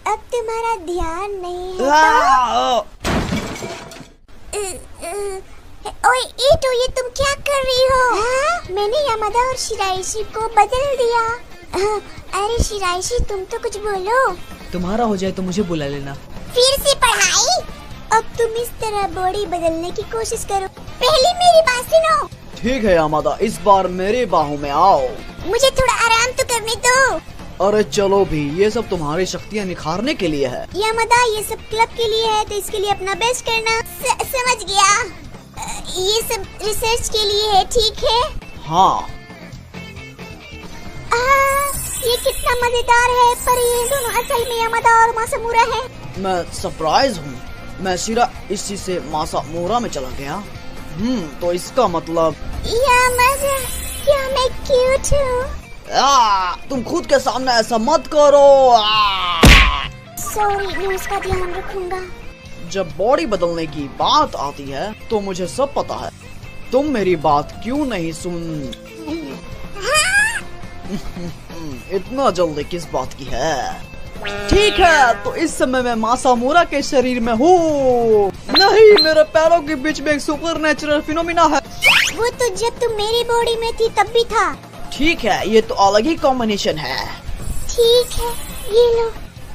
अब तुम्हारा ध्यान नहीं है ओए ईटो, ये तुम क्या कर रही हो? मैंने यामादा और शिराइशी को बदल दिया। अरे शिराइशी, तुम तो कुछ बोलो। तुम्हारा हो जाए तो मुझे बुला लेना। फिर से पढ़ाई? अब तुम इस तरह बॉडी बदलने की कोशिश करो। पहले मेरी बात सुनो। ठीक है यामादा, इस बार मेरी बाहों में आओ। मुझे थोड़ा आराम तो करने दो। अरे चलो भी, ये सब तुम्हारी शक्तियाँ निखारने के लिए है। यामादा, ये सब क्लब के लिए है, तो इसके लिए अपना बेस्ट करना। समझ गया। ये सब रिसर्च के लिए है, ठीक है? हाँ। ये कितना मजेदार है, पर ये दोनों असल में यामादा और मासामुरा है। मैं सरप्राइज हूँ। मैं शिरा इसी से मासामुरा में चला गया। तो इसका मतलब यामादा, क्या मैं क्यूट हूँ? तुम खुद के सामने ऐसा मत करो। सॉरी, मैं उसका ध्यान रखूंगा। जब बॉडी बदलने की बात आती है तो मुझे सब पता है। तुम मेरी बात क्यों नहीं सुन? इतना जल्दी किस बात की है? ठीक है, तो इस समय मैं मासामुरा के शरीर में हूँ। नहीं, मेरे पैरों के बीच में एक सुपरनैचुरल फिनोमिना है। वो तो जब तुम मेरी बॉडी में थी तब भी था। ठीक है, ये तो अलग ही कॉम्बिनेशन है। ठीक है, ये लो।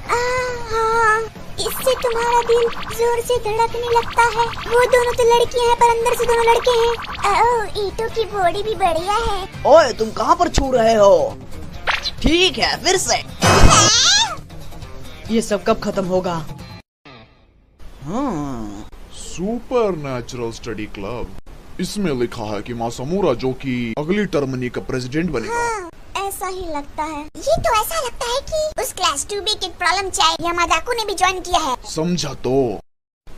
हाँ, इससे तुम्हारा दिल जोर से धड़कने लगता है। वो दोनों तो लड़कियां हैं पर अंदर से दोनों लड़के हैं। ओह, ईटों की बॉडी भी बढ़िया है। ओए तुम कहाँ पर छू रहे हो? ठीक है फिर से। ये सब कब खत्म होगा? हाँ। सुपर नेचुरल स्टडी क्लब, इसमें लिखा है कि मासामुरा जो कि अगली टर्मनी का प्रेसिडेंट बनेगा। हाँ, ऐसा ही लगता है। ये तो ऐसा लगता है कि उस क्लास 2B की प्रॉब्लम चाइल्ड यामादाको ने भी ज्वाइन किया है। समझा तो,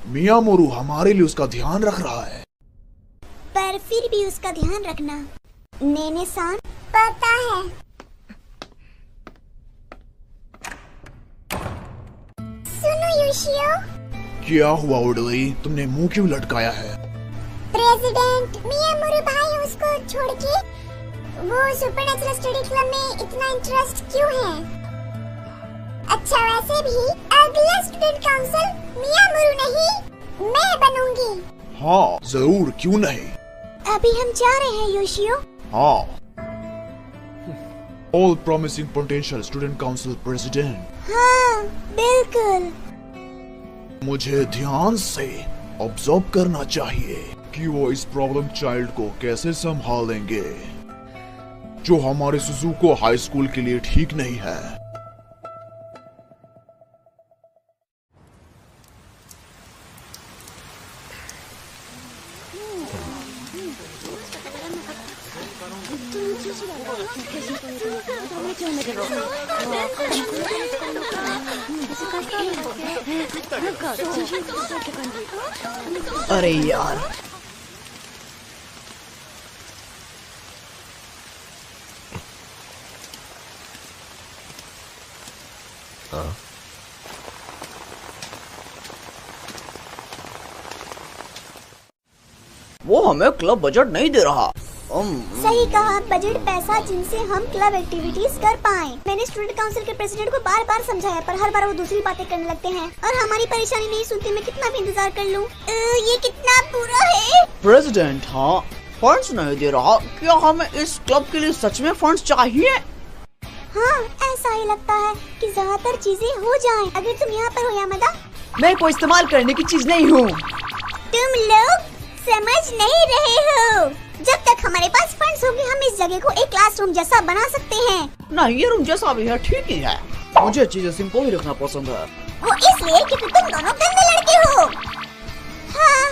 मियामोरू हमारे लिए उसका ध्यान रख रहा है। पर फिर भी उसका ध्यान रखना। नेने-सान पता है। सुनो योशियो। क्या हुआ ओडोई, तुमने मुंह क्यों लटकाया है? प्रेसिडेंट मियामोरू भाई उसको छोड़ के वो सुपरनैचुरल स्टडी क्लब में इतना इंटरेस्ट क्यों है? अच्छा वैसे भी अगला स्टूडेंट काउंसिल मियामोरू नहीं मैं बनूंगी। हाँ जरूर, क्यों नहीं। अभी हम जा रहे हैं योशियो। हाँ। All promising potential student council president. हाँ बिल्कुल। मुझे ध्यान से ऑब्जर्व करना चाहिए कि वो इस प्रॉब्लम चाइल्ड को कैसे संभालेंगे, जो हमारे सुजुको हाई स्कूल के लिए ठीक नहीं है। अरे यार, वो हमें क्लब बजट नहीं दे रहा। सही कहा, बजट पैसा जिनसे हम क्लब एक्टिविटीज कर पाएं। मैंने स्टूडेंट काउंसिल के प्रेसिडेंट को बार बार समझाया पर हर बार वो दूसरी बातें करने लगते हैं और हमारी परेशानी नहीं सुनते। मैं कितना भी इंतजार कर लूं। ये कितना बुरा है। प्रेसिडेंट, हाँ फंड्स नहीं दे रहा। क्या हमें इस क्लब के लिए सच में फंड्स चाहिए? हाँ ऐसा ही लगता है कि ज्यादातर चीजें हो जाएं। अगर तुम यहाँ पर हो यामादा। मैं कोई इस्तेमाल करने की चीज नहीं हूँ। तुम लोग समझ नहीं रहे हो। जब तक हमारे पास फंड्स होंगे हम इस जगह को एक क्लासरूम जैसा बना सकते हैं। नहीं, ये रूम जैसा भी है ठीक ही है। मुझे चीजें सिंपल ही रखना पसंद है। वो इसलिए क्योंकि तुम दोनों गंदे लड़के हो। हाँ,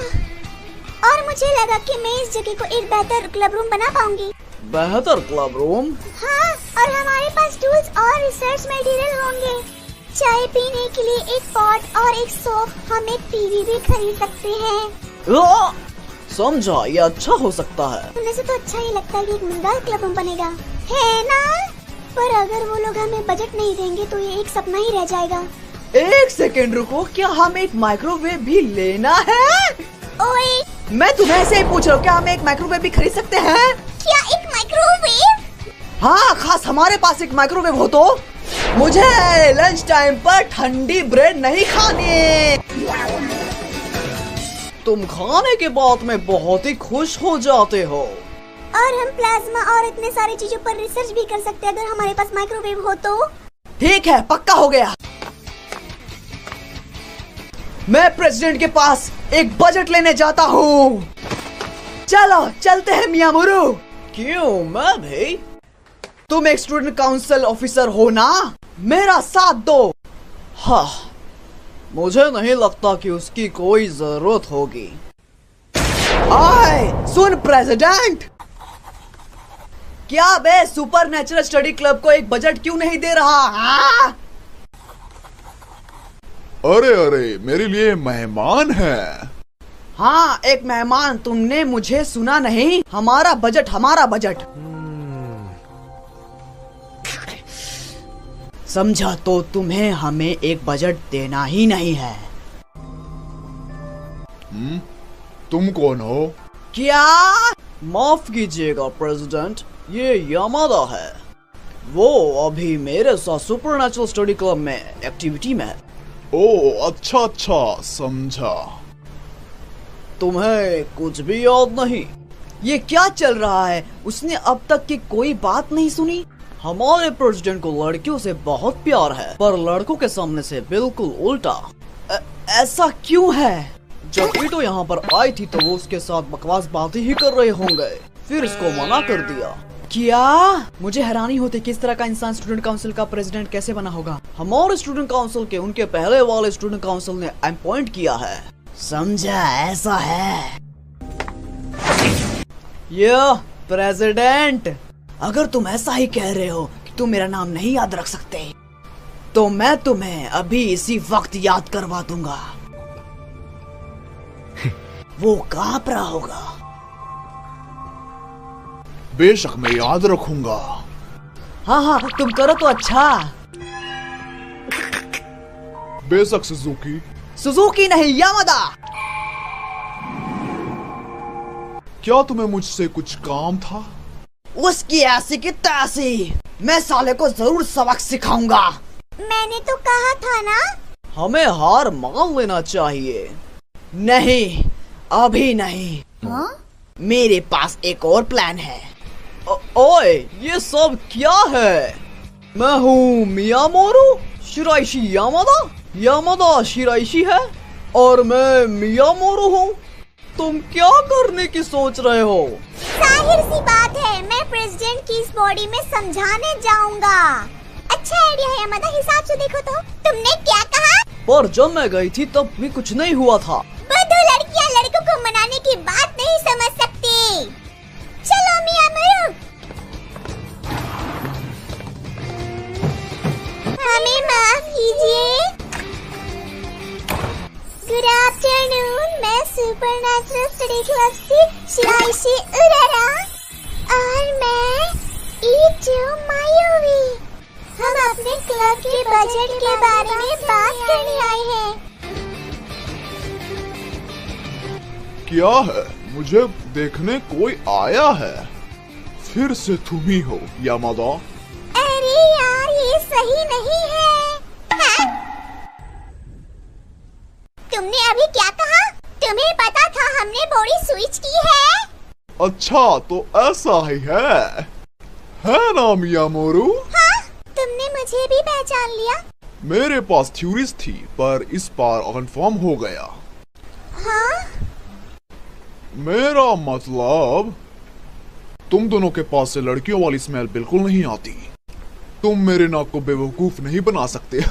और मुझे लगा कि मैं इस जगह को एक बेहतर क्लब रूम बना पाऊंगी। बेहतर क्लब रूम? हाँ, और हमारे पास टूल्स और रिसर्च मटेरियल होंगे। चाय पीने के लिए एक पॉट और एक सोप, हम एक टीवी भी खरीद सकते हैं। समझा, ये अच्छा हो सकता है। सुनने से तो अच्छा ही लगता है कि एक मजेदार क्लब रूम बनेगा, है ना? पर अगर वो लोग हमें बजट नहीं देंगे तो ये एक सपना ही रह जाएगा। एक सेकेंड रुको, क्या हम एक माइक्रोवेव भी लेना है? ओए, मैं तुम्हें से ही पूछ रहा हूँ, क्या हम एक माइक्रोवेव भी खरीद सकते हैं? क्या एक माइक्रोवेव? हाँ, खास हमारे पास एक माइक्रोवेव हो तो। मुझे लंच टाइम पर ठंडी ब्रेड नहीं खानी। तुम खाने के बाद में बहुत ही खुश हो जाते हो। और हम प्लाज्मा और इतने सारी चीजों पर रिसर्च भी कर सकते हैं अगर हमारे पास माइक्रोवेव हो तो। ठीक है, पक्का हो गया। मैं प्रेसिडेंट के पास एक बजट लेने जाता हूँ। चलो चलते हैं मियामोरू। क्यों, मैं भी? तुम एक स्टूडेंट काउंसिल ऑफिसर हो ना, मेरा साथ दो। हाँ, मुझे नहीं लगता कि उसकी कोई जरूरत होगी। आए, सुन प्रेसिडेंट, क्या बे सुपर नेचुरल स्टडी क्लब को एक बजट क्यों नहीं दे रहा? हाँ? अरे अरे, मेरे लिए मेहमान है। हाँ, एक मेहमान। तुमने मुझे सुना नहीं? हमारा बजट, हमारा बजट। समझा तो तुम्हें हमें एक बजट देना ही नहीं है। तुम कौन हो? क्या? माफ कीजिएगा प्रेसिडेंट, ये यामादा है। वो अभी मेरे साथ सुपरनैचुरल स्टडी क्लब में एक्टिविटी में है। ओह अच्छा अच्छा, समझा। तुम्हें कुछ भी याद नहीं? ये क्या चल रहा है? उसने अब तक की कोई बात नहीं सुनी? हमारे प्रेसिडेंट को लड़कियों से बहुत प्यार है, पर लड़कों के सामने से बिल्कुल उल्टा। ऐसा क्यों है? जब ईटो यहाँ पर आई थी तो वो उसके साथ बकवास बातें ही कर रहे होंगे, फिर इसको मना कर दिया। क्या? मुझे हैरानी होती किस तरह का इंसान स्टूडेंट काउंसिल का प्रेसिडेंट कैसे बना होगा। हमारे स्टूडेंट काउंसिल के उनके पहले वाले स्टूडेंट काउंसिल ने अपॉइंट किया है। समझा, ऐसा है। यह प्रेसिडेंट, अगर तुम ऐसा ही कह रहे हो कि तुम मेरा नाम नहीं याद रख सकते, तो मैं तुम्हें अभी इसी वक्त याद करवा दूंगा। वो कांप रहा होगा। बेशक मैं याद रखूंगा। हाँ हाँ, तुम करो तो अच्छा। बेशक सुजुकी। सुजुकी नहीं, यामादा। क्या तुम्हें मुझसे कुछ काम था? उसकी ऐसी की तैसी, मैं साले को जरूर सबक सिखाऊंगा। मैंने तो कहा था ना। हमें हार मान लेना चाहिए। नहीं, अभी नहीं। मेरे पास एक और प्लान है। ओए, ये सब क्या है? मैं हूँ मियामोरू शिराइशी यामादा। यामादा शिराइशी है और मैं मियामोरू हूँ। तुम क्या करने की सोच रहे हो? जाहिर सी बात है, मैं प्रेसिडेंट की इस बॉडी में समझाने जाऊंगा। अच्छा आइडिया है यामादा, हिसाब से देखो तो। तुमने क्या कहा? पर जब मैं गई थी तब भी कुछ नहीं हुआ था। बुद्धू लड़कियां लड़कों को मनाने की बात नहीं समझ सकती। चलो मियामोरू, हमें माफ कीजिए। गुड आफ्टरनून, मैं सुपरनैचुरल स्टडी क्लब से शिराइशी उरारा और मैं ईटो मायोवी। हम अपने क्लब के बजट के बारे में बात करने आए हैं। क्या है? मुझे देखने कोई आया है। फिर से तुम ही हो यामादा। अरे यार, ये सही नहीं है। हाँ? तुमने अभी क्या कहा? तुम्हें पता था हमने बॉडी स्विच की है? अच्छा, तो ऐसा ही है ना मियामोरू? हाँ? तुमने मुझे भी पहचान लिया? मेरे पास थ्योरीज थी पर इस बार कंफर्म हो गया। हाँ? मेरा मतलब तुम दोनों के पास से लड़कियों वाली स्मेल बिल्कुल नहीं आती। तुम मेरे नाक को बेवकूफ नहीं बना सकते।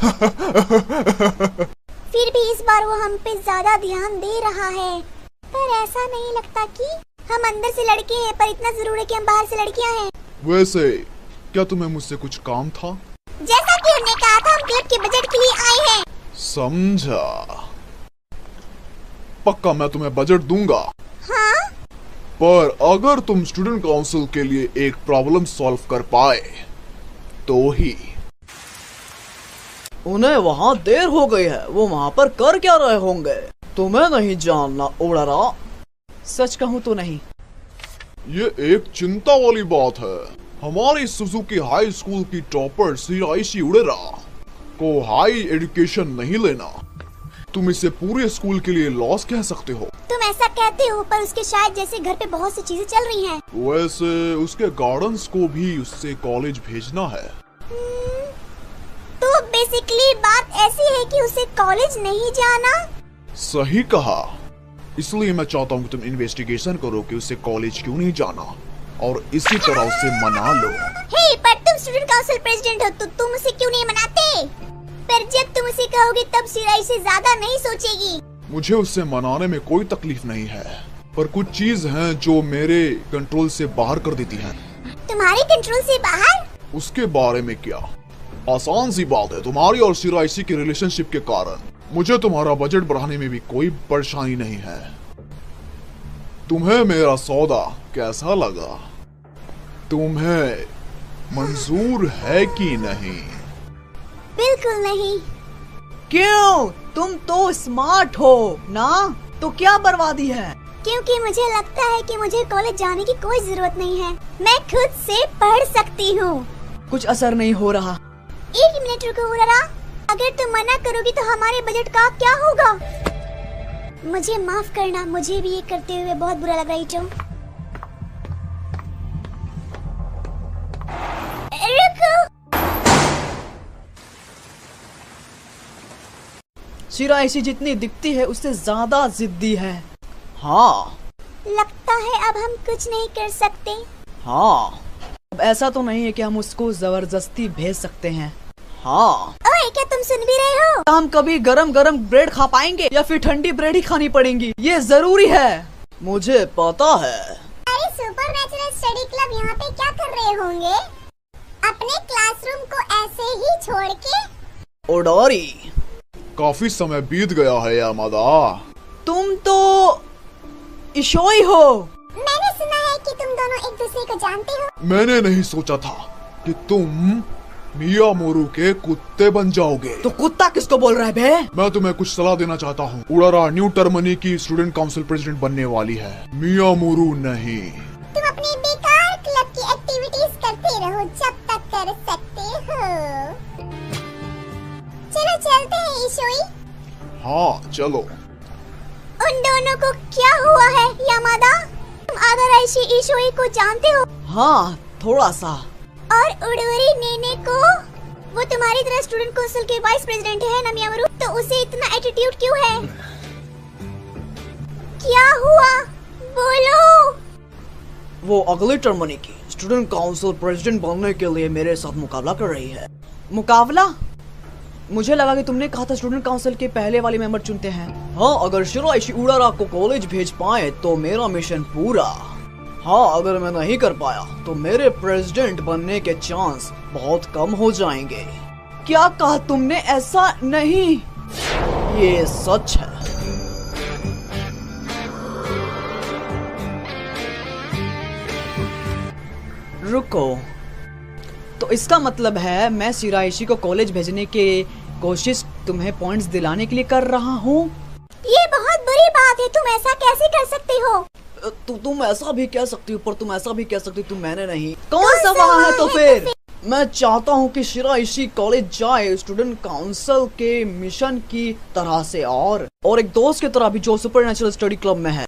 फिर भी इस बार वो हम पे ज्यादा ध्यान दे रहा है। पर ऐसा नहीं लगता कि हम अंदर से लड़के हैं पर इतना जरूर है कि हम बाहर से लड़कियां हैं। वैसे क्या तुम्हें मुझसे कुछ काम था? जैसा कि हमने कहा था, हम क्लब के बजट के लिए आए हैं। समझा। पक्का मैं तुम्हें बजट दूंगा। हाँ? पर अगर तुम स्टूडेंट काउंसिल के लिए एक प्रॉब्लम सॉल्व कर पाए तो ही। उन्हें वहाँ देर हो गई है, वो वहाँ पर कर क्या रहे होंगे? तुम्हें नहीं जानना उड़ारा। सच कहूँ तो नहीं। ये एक चिंता वाली बात है। हमारी सुजुकी हाई स्कूल की टॉपर शिराइशी उड़ेरा को हाई एजुकेशन नहीं लेना। तुम इसे पूरे स्कूल के लिए लॉस कह सकते हो। तुम ऐसा कहते हो, पर उसके शायद जैसे घर पे बहुत सी चीजें चल रही हैं। वैसे उसके गार्डन्स को भी उससे कॉलेज भेजना है। तो बेसिकली बात ऐसी है कि उसे कॉलेज नहीं जाना। सही कहा। इसलिए मैं चाहता हूँ कि तुम इन्वेस्टिगेशन करो कि उसे कॉलेज क्यों नहीं जाना और इसी तरह उसे मना लो। हे, पर तुम स्टूडेंट काउंसिल प्रेसिडेंट हो तो तुम उसे क्यों नहीं मनाते? पर जब तुम उसे कहोगे तब शिराई से ज्यादा नहीं सोचेगी। मुझे उससे मनाने में कोई तकलीफ नहीं है, पर कुछ चीज हैं जो मेरे कंट्रोल से बाहर कर देती हैं। तुम्हारे कंट्रोल से बाहर? उसके बारे में क्या? आसान सी बात है। तुम्हारी और शिराइशी की रिलेशनशिप के कारण मुझे तुम्हारा बजट बढ़ाने में भी कोई परेशानी नहीं है। तुम्हें मेरा सौदा कैसा लगा? तुम्हें मंजूर है कि नहीं? बिल्कुल नहीं। क्यों? तुम तो स्मार्ट हो ना, तो क्या बर्बादी है? क्योंकि मुझे लगता है कि मुझे कॉलेज जाने की कोई जरूरत नहीं है। मैं खुद से पढ़ सकती हूँ। कुछ असर नहीं हो रहा। एक मिनट रुको उरारा, अगर तुम मना करोगी तो हमारे बजट का क्या होगा? मुझे माफ करना, मुझे भी ये करते हुए बहुत बुरा लग रहा है। रुको। शिराइशी जितनी दिखती है उससे ज्यादा जिद्दी है। हाँ लगता है अब हम कुछ नहीं कर सकते। हाँ, अब ऐसा तो नहीं है कि हम उसको जबरदस्ती भेज सकते हैं। हाँ, ओए क्या तुम सुन भी रहे हो? हम कभी गरम गरम ब्रेड खा पाएंगे या फिर ठंडी ब्रेड ही खानी पड़ेगी, ये जरूरी है। मुझे पता है। अरे सुपरनैचुरल स्टडी क्लब यहाँ पे क्या कर रहे होंगे? अपने क्लासरूम को ऐसे ही छोड़ के? ओडोरी, काफी समय बीत गया है यामादा। तुम तो इशोई हो। मैंने सुना है कि तुम दोनों एक दूसरे को जानते हो। मैंने नहीं सोचा था कि तुम मियामोरू के कुत्ते बन जाओगे। तो कुत्ता किसको बोल रहा है बे? मैं तुम्हें कुछ सलाह देना चाहता हूँ। उड़ारा न्यू टर्मनी की स्टूडेंट काउंसिल प्रेसिडेंट बनने वाली है, मियामोरू नहीं। तुम अपनी बेकार क्लब की एक्टिविटीज करते रहो जब तक कर सकते हो। चलो चलते हैं इशोई। हाँ चलो। उन दोनों को क्या हुआ है यामादा? तुम आगाराइशी इशोई को जानते हो? हाँ, थोड़ा सा। और उडोरी नेने को? वो तुम्हारी तरह स्टूडेंट काउंसिल के वाइस प्रेसिडेंट है ना मियामोरू, तो उसे इतना एटीट्यूड क्यों है? क्या हुआ? बोलो। वो अगले टर्मनी की स्टूडेंट काउंसिल प्रेसिडेंट बनने के लिए मेरे साथ मुकाबला कर रही है। मुकाबला? मुझे लगा कि तुमने कहा था स्टूडेंट काउंसिल के पहले वाले मेंबर चुनते हैं। हाँ, अगर शिराइशी उड़ारा को कॉलेज भेज पाए तो मेरा मिशन पूरा। हाँ, अगर मैं नहीं कर पाया तो मेरे प्रेसिडेंट बनने के चांस बहुत कम हो जाएंगे। क्या कहा तुमने? ऐसा नहीं, ये सच है। रुको, तो इसका मतलब है मैं शिराइशी को कॉलेज भेजने की कोशिश तुम्हें पॉइंट्स दिलाने के लिए कर रहा हूँ। ये बहुत बुरी बात है, तुम ऐसा कैसे कर सकते हो? तुम ऐसा भी कह सकती हो, पर तुम ऐसा भी कह सकती हो तुम मैंने नहीं। कौन सा वहाँ है तो फिर? मैं चाहता हूँ कि शिराइशी कॉलेज जाए स्टूडेंट काउंसिल के मिशन की तरह से, और एक दोस्त की तरह भी जो सुपरनैचुरल स्टडी क्लब में है।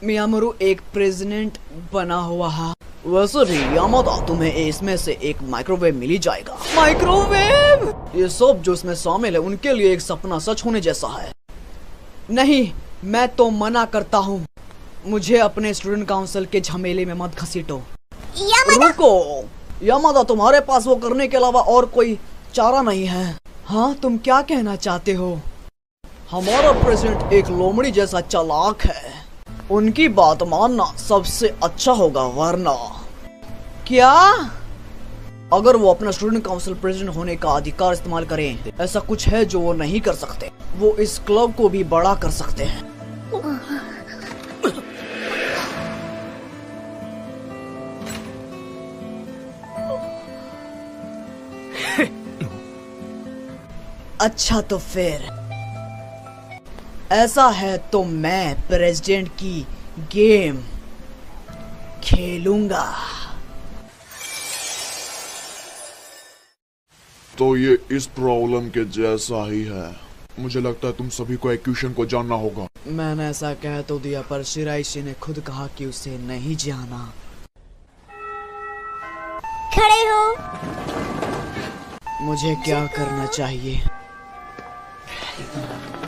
मियामोरू एक प्रेसिडेंट बना हुआ है। वैसे भी यामादा, तुम्हें इसमें से एक माइक्रोवेव मिल ही जाएगा। माइक्रोवेव? ये सब जो इसमें शामिल है उनके लिए एक सपना सच होने जैसा है। नहीं, मैं तो मना करता हूँ। मुझे अपने स्टूडेंट काउंसिल के झमेले में मत घसीटो। रुको यामादा, तुम्हारे पास वो करने के अलावा और कोई चारा नहीं है। हाँ, तुम क्या कहना चाहते हो? हमारा प्रेसिडेंट एक लोमड़ी जैसा चालाक है, उनकी बात मानना सबसे अच्छा होगा। वरना क्या? अगर वो अपना स्टूडेंट काउंसिल प्रेसिडेंट होने का अधिकार इस्तेमाल करें, ऐसा कुछ है जो वो नहीं कर सकते। वो इस क्लब को भी बड़ा कर सकते हैं। अच्छा, तो फिर ऐसा है तो मैं प्रेसिडेंट की गेम खेलूंगा। तो ये इस प्रॉब्लम के जैसा ही है। मुझे लगता है तुम सभी को इक्वेशन को जानना होगा। मैंने ऐसा कह तो दिया, पर शिराइशी ने खुद कहा कि उसे नहीं जाना। खड़े हो। मुझे क्या करना चाहिए?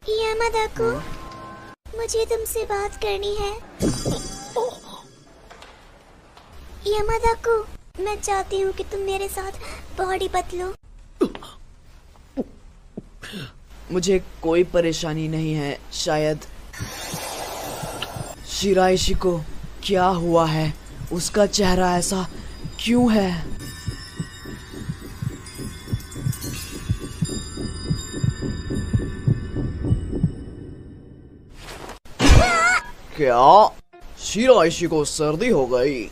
यामादा को, मुझे तुमसे बात करनी है। यामादा को, मैं चाहती हूँ कि तुम मेरे साथ बॉडी बदलो। मुझे कोई परेशानी नहीं है। शायद शिराइशी को क्या हुआ है? उसका चेहरा ऐसा क्यों है? क्या शिराइशी को सर्दी हो गई?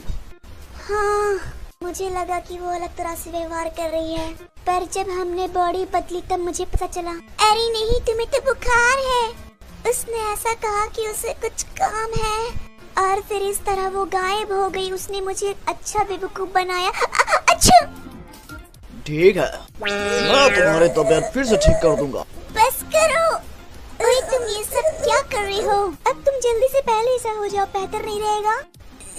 हाँ, मुझे लगा कि वो अलग तरह से व्यवहार कर रही है, पर जब हमने बॉडी बदली तब मुझे पता चला। अरे नहीं, तुम्हें तो बुखार है। उसने ऐसा कहा कि उसे कुछ काम है, और फिर इस तरह वो गायब हो गई। उसने मुझे अच्छा बेवकूफ बनाया। अच्छा, ठीक है, मैं तुम्हारी तबीयत फिर से ठीक कर दूंगा। बस करो। ओए, तुम ये सब क्या कर रही हो? अब तुम जल्दी से पहले ऐसा हो जाओ, बेहतर नहीं रहेगा?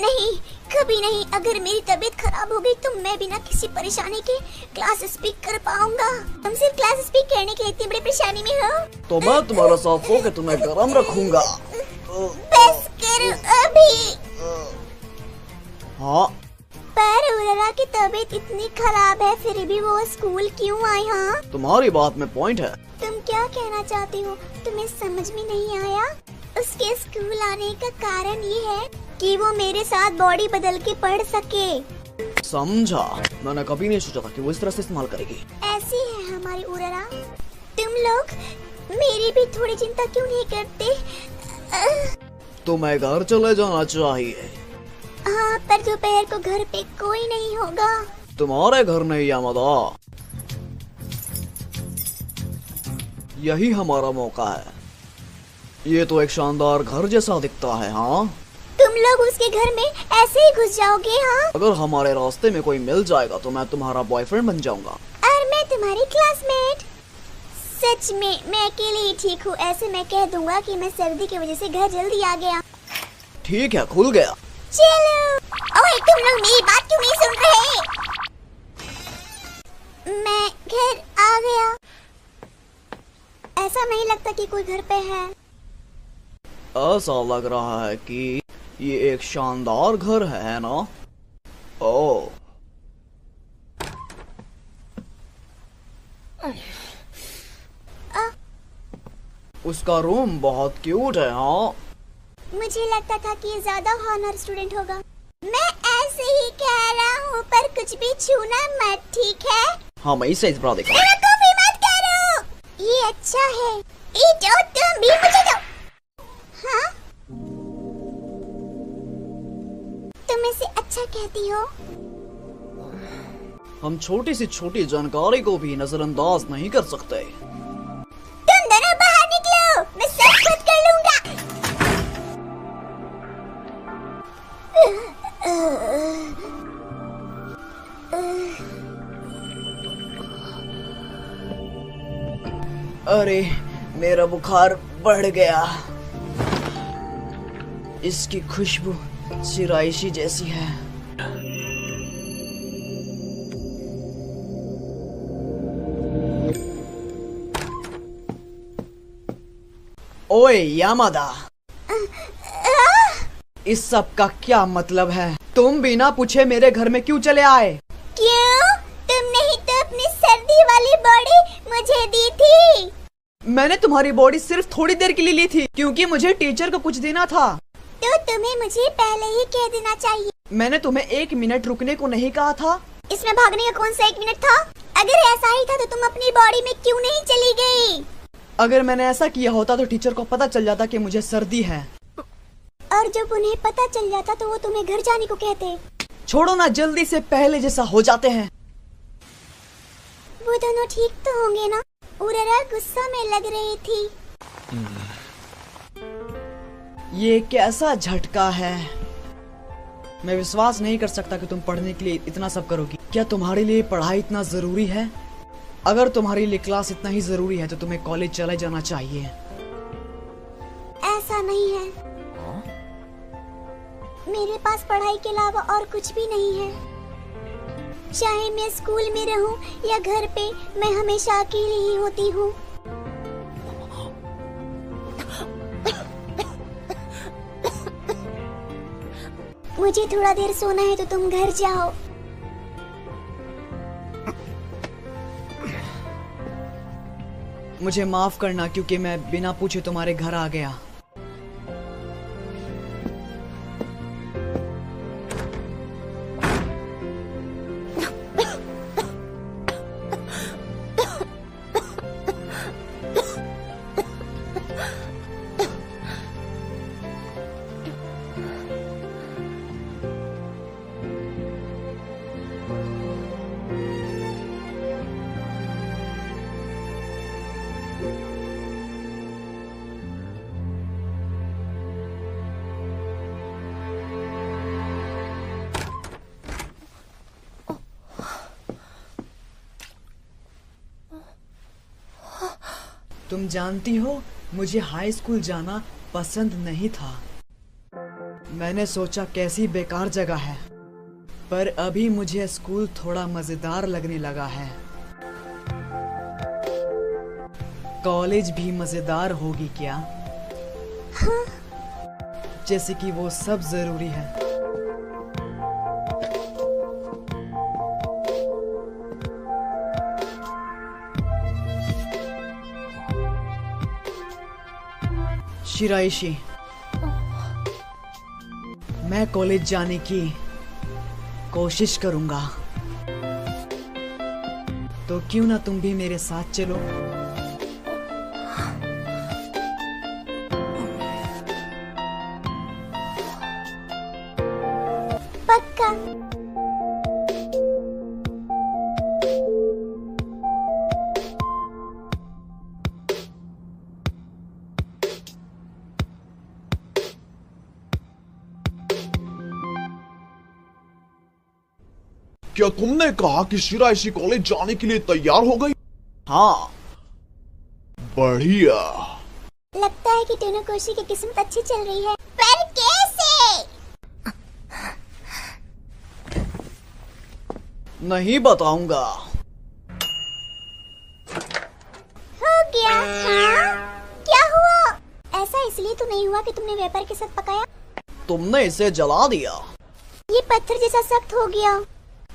नहीं, कभी नहीं। अगर मेरी तबीयत खराब हो गई तो मैं बिना किसी परेशानी के क्लास स्पीक कर पाऊंगा। तुम सिर्फ क्लास स्पीक करने के लिए इतनी बड़ी परेशानी में हो। तो मैं तुम्हारा साथ होके तुम्हें गरम रखूंगा। बस करो अभी। हाँ, पर उर्रा की तबीयत इतनी खराब है फिर भी वो स्कूल क्यों आई? हाँ, तुम्हारी बात में पॉइंट है। तुम क्या कहना चाहते हो? तुम्हें समझ में नहीं आया? उसके स्कूल आने का कारण ये है कि वो मेरे साथ बॉडी बदल के पढ़ सके। समझा। मैंने कभी नहीं सोचा था कि वो इस तरह से इस्तेमाल करेगी। ऐसी है हमारी उर्रा। तुम लोग मेरी भी थोड़ी चिंता क्यों नहीं करते? तुम्हें घर चले जाना चाहिए। हाँ, पर दोपहर को घर पे कोई नहीं होगा। तुम्हारे घर नहीं यामादा। यही हमारा मौका है। ये तो एक शानदार घर जैसा दिखता है। हाँ, तुम लोग उसके घर में ऐसे ही घुस जाओगे? हाँ, अगर हमारे रास्ते में कोई मिल जाएगा तो मैं तुम्हारा बॉयफ्रेंड बन जाऊंगा। और मैं तुम्हारी क्लासमेट। सच में मैं अकेले ही ठीक हूँ। ऐसे मैं कह दूंगा कि मैं सर्दी की वजह से घर जल्दी आ गया। ठीक है, खुल गया। चलो। ओए, तुम लोग मेरी बात क्यों नहीं सुन रहे? मैं घर आ गया। ऐसा नहीं लगता कि कोई घर पे है। ऐसा लग रहा है कि ये एक शानदार घर है ना? ओह, उसका रूम बहुत क्यूट है। हाँ, मुझे लगता था कि ये ज्यादा हॉनर स्टूडेंट होगा। मैं ऐसे ही कह रहा हूँ, पर कुछ भी छूना मत, ठीक है? हाँ, मैं इसे इस बार देखा। मेरा कॉफी मत करो। ये अच्छा है। दो, तुम भी मुझे दो। हाँ, तुम इसे अच्छा कहती हो? हम छोटी सी छोटी जानकारी को भी नजरअंदाज नहीं कर सकते। तुम दोनों बाहर निकलो, मैं सब खुद कर लूंगा। अरे, मेरा बुखार बढ़ गया। इसकी खुशबू चिराइशी जैसी है। ओए यामादा, इस सब का क्या मतलब है? तुम बिना पूछे मेरे घर में क्यों चले आए? क्यों? तुमने ही तो अपनी सर्दी वाली बॉडी मुझे दी थी। मैंने तुम्हारी बॉडी सिर्फ थोड़ी देर के लिए ली थी क्योंकि मुझे टीचर को कुछ देना था। तो तुम्हें मुझे पहले ही कह देना चाहिए। मैंने तुम्हें 1 मिनट रुकने को नहीं कहा था। इसमें भागने का कौन सा 1 मिनट था? अगर ऐसा ही था तो तुम अपनी बॉडी में क्यों नहीं चली गई? अगर मैंने ऐसा किया होता तो टीचर को पता चल जाता कि मुझे सर्दी है। और जब उन्हें पता चल जाता तो वो तुम्हें घर जाने को कहते। छोड़ो ना, जल्दी से पहले जैसा हो जाते हैं। वो दोनों ठीक तो होंगे ना? उर्रा गुस्सा में लग रही थी। ये कैसा झटका है। मैं विश्वास नहीं कर सकता कि तुम पढ़ने के लिए इतना सब करोगी। क्या तुम्हारे लिए पढ़ाई इतना जरूरी है? अगर तुम्हारे लिए क्लास इतना ही जरूरी है तो तुम्हें कॉलेज चले जाना चाहिए। ऐसा नहीं है। मेरे पास पढ़ाई के अलावा और कुछ भी नहीं है। चाहे मैं स्कूल में रहूं या घर पे, मैं हमेशा अकेली ही होती हूँ। मुझे थोड़ा देर सोना है तो तुम घर जाओ। मुझे माफ करना क्योंकि मैं बिना पूछे तुम्हारे घर आ गया। तुम जानती हो, मुझे हाई स्कूल जाना पसंद नहीं था। मैंने सोचा कैसी बेकार जगह है, पर अभी मुझे स्कूल थोड़ा मजेदार लगने लगा है। कॉलेज भी मजेदार होगी क्या? हाँ। जैसे कि वो सब जरूरी है। शिराइशी, मैं कॉलेज जाने की कोशिश करूंगा, तो क्यों ना तुम भी मेरे साथ चलो? पक्का। क्या तुमने कहा कि शिराइशी कॉलेज जाने के लिए तैयार हो गई? हाँ, बढ़िया। लगता है कि टोनोकोशी की किस्मत अच्छी चल रही है, पर कैसे? नहीं बताऊंगा। हो गया। हाँ? क्या हुआ? ऐसा इसलिए तो नहीं हुआ कि तुमने वेपर के साथ पकाया? तुमने इसे जला दिया। ये पत्थर जैसा सख्त हो गया।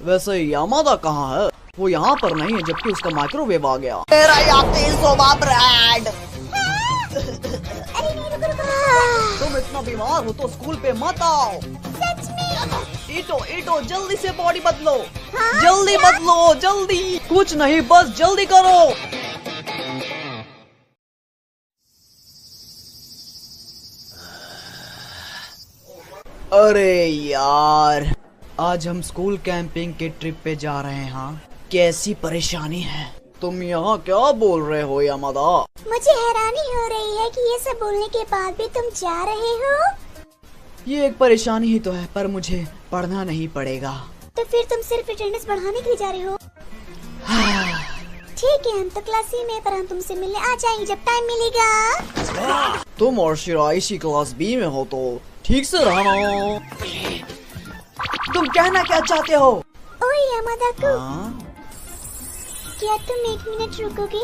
वैसे यामादा कहाँ है? वो यहाँ पर नहीं है, जबकि उसका माइक्रोवेव आ गया। मेरा याकिसोबा ब्रेड। अरे नहीं, रुको रुको। तुम इतना बीमार हो तो स्कूल पे मत आओ। सच में? ईटो जल्दी से बॉडी बदलो। हाँ? जल्दी बदलो, जल्दी। कुछ नहीं, बस जल्दी करो। अरे यार, आज हम स्कूल कैंपिंग के ट्रिप पे जा रहे हैं। कैसी परेशानी है। तुम यहाँ क्या बोल रहे हो यामादा? मुझे हैरानी हो रही है कि ये सब बोलने के बाद भी तुम जा रहे हो। ये एक परेशानी ही तो है, पर मुझे पढ़ना नहीं पड़ेगा। तो फिर तुम सिर्फ अटेंडेंस बढ़ाने के लिए जा रहे हो? ठीक है, हम तो क्लास ही में, पर हम तुमसे मिलने आ जाएंगे जब टाइम मिलेगा। तुम और शिराइशी क्लास बी में हो तो ठीक से रहना। तुम कहना क्या चाहते हो? ओए यामादा-कुं, हाँ? क्या तुम 1 मिनट रुकोगे?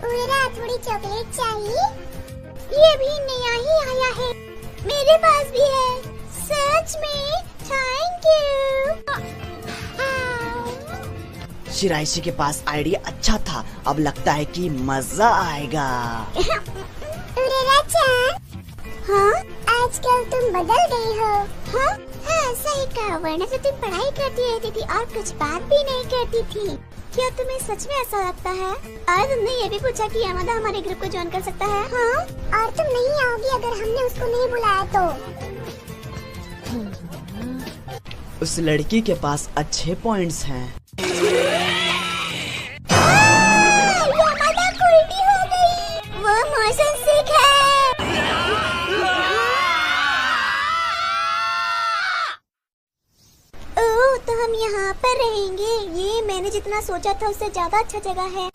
उरा, थोड़ी चॉकलेट चाहिए? ये भी नया ही आया है। मेरे पास भी है। सच में? Thank you. शिराइशी के पास आइडिया अच्छा था, अब लगता है कि मजा आएगा। उरेरा-चान, हाँ? आजकल तुम बदल गई हो। हाँ? हाँ, सही कहा, वरना तो तुम पढ़ाई करती रहती थी और कुछ बात भी नहीं करती थी। क्या तुम्हें सच में ऐसा लगता है? और तुमने ये भी पूछा कि यामादा हमारे ग्रुप को ज्वाइन कर सकता है? हाँ? और तुम नहीं आओगी अगर हमने उसको नहीं बुलाया तो? उस लड़की के पास अच्छे पॉइंट्स हैं। यामादा को उल्टी हो गई। वो मोशन सिक है। ओह, तो हम यहाँ पर रहेंगे। ये मैंने जितना सोचा था उससे ज्यादा अच्छा जगह है।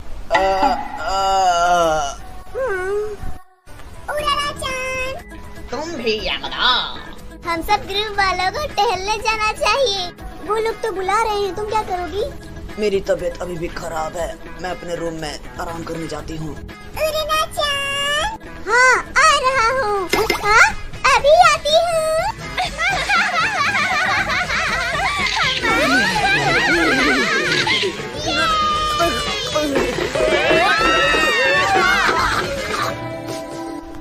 उरारा-चान, तुम भी यामादा। हम सब ग्रुप वालों को टहलने जाना चाहिए। वो लोग तो बुला रहे हैं, तुम क्या करोगी? मेरी तबीयत अभी भी खराब है, मैं अपने रूम में आराम करने जाती हूँ। उरारा-चान, हाँ, आ रहा हूँ। हाँ, अभी आती हूँ।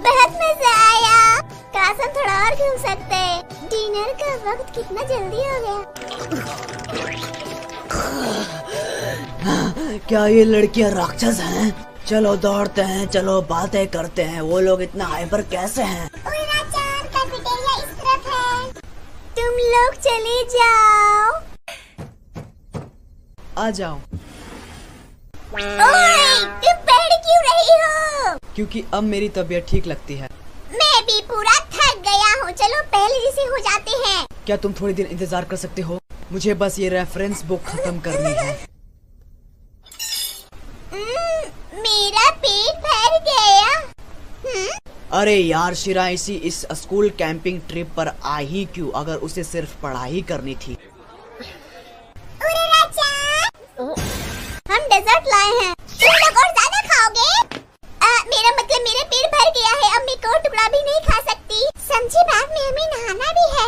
बहुत मजा आया। काश हम थोड़ा और घूम सकते। डिनर का वक्त कितना जल्दी हो गया। क्या ये लड़कियाँ राक्षस हैं? चलो दौड़ते हैं, चलो बातें करते हैं। वो लोग इतना हाइपर कैसे हैं? उरारा-चान, कैफेटेरिया इस तरफ है। तुम लोग चले जाओ। आ जाओ। ओए, तुम बैठ क्यों रही हो? क्योंकि अब मेरी तबीयत ठीक लगती है। मैं भी पूरा थक गया हूँ। चलो पहले जैसे हो जाते हैं। क्या तुम थोड़ी देर इंतजार कर सकते हो? मुझे बस ये रेफरेंस बुक खत्म करनी है। मेरा पेट भर गया। अरे यार शिराइशी इस स्कूल कैंपिंग ट्रिप पर आई ही क्यों, अगर उसे सिर्फ पढ़ाई करनी थी। हम डेजर्ट लाए हैं, तुम लोग और ज्यादा खाओगे? मेरा मतलब मेरा पेट भर गया है, अब मैं एक और टुकड़ा भी नहीं खा सकती। समझी बात में हमें नहाना भी है।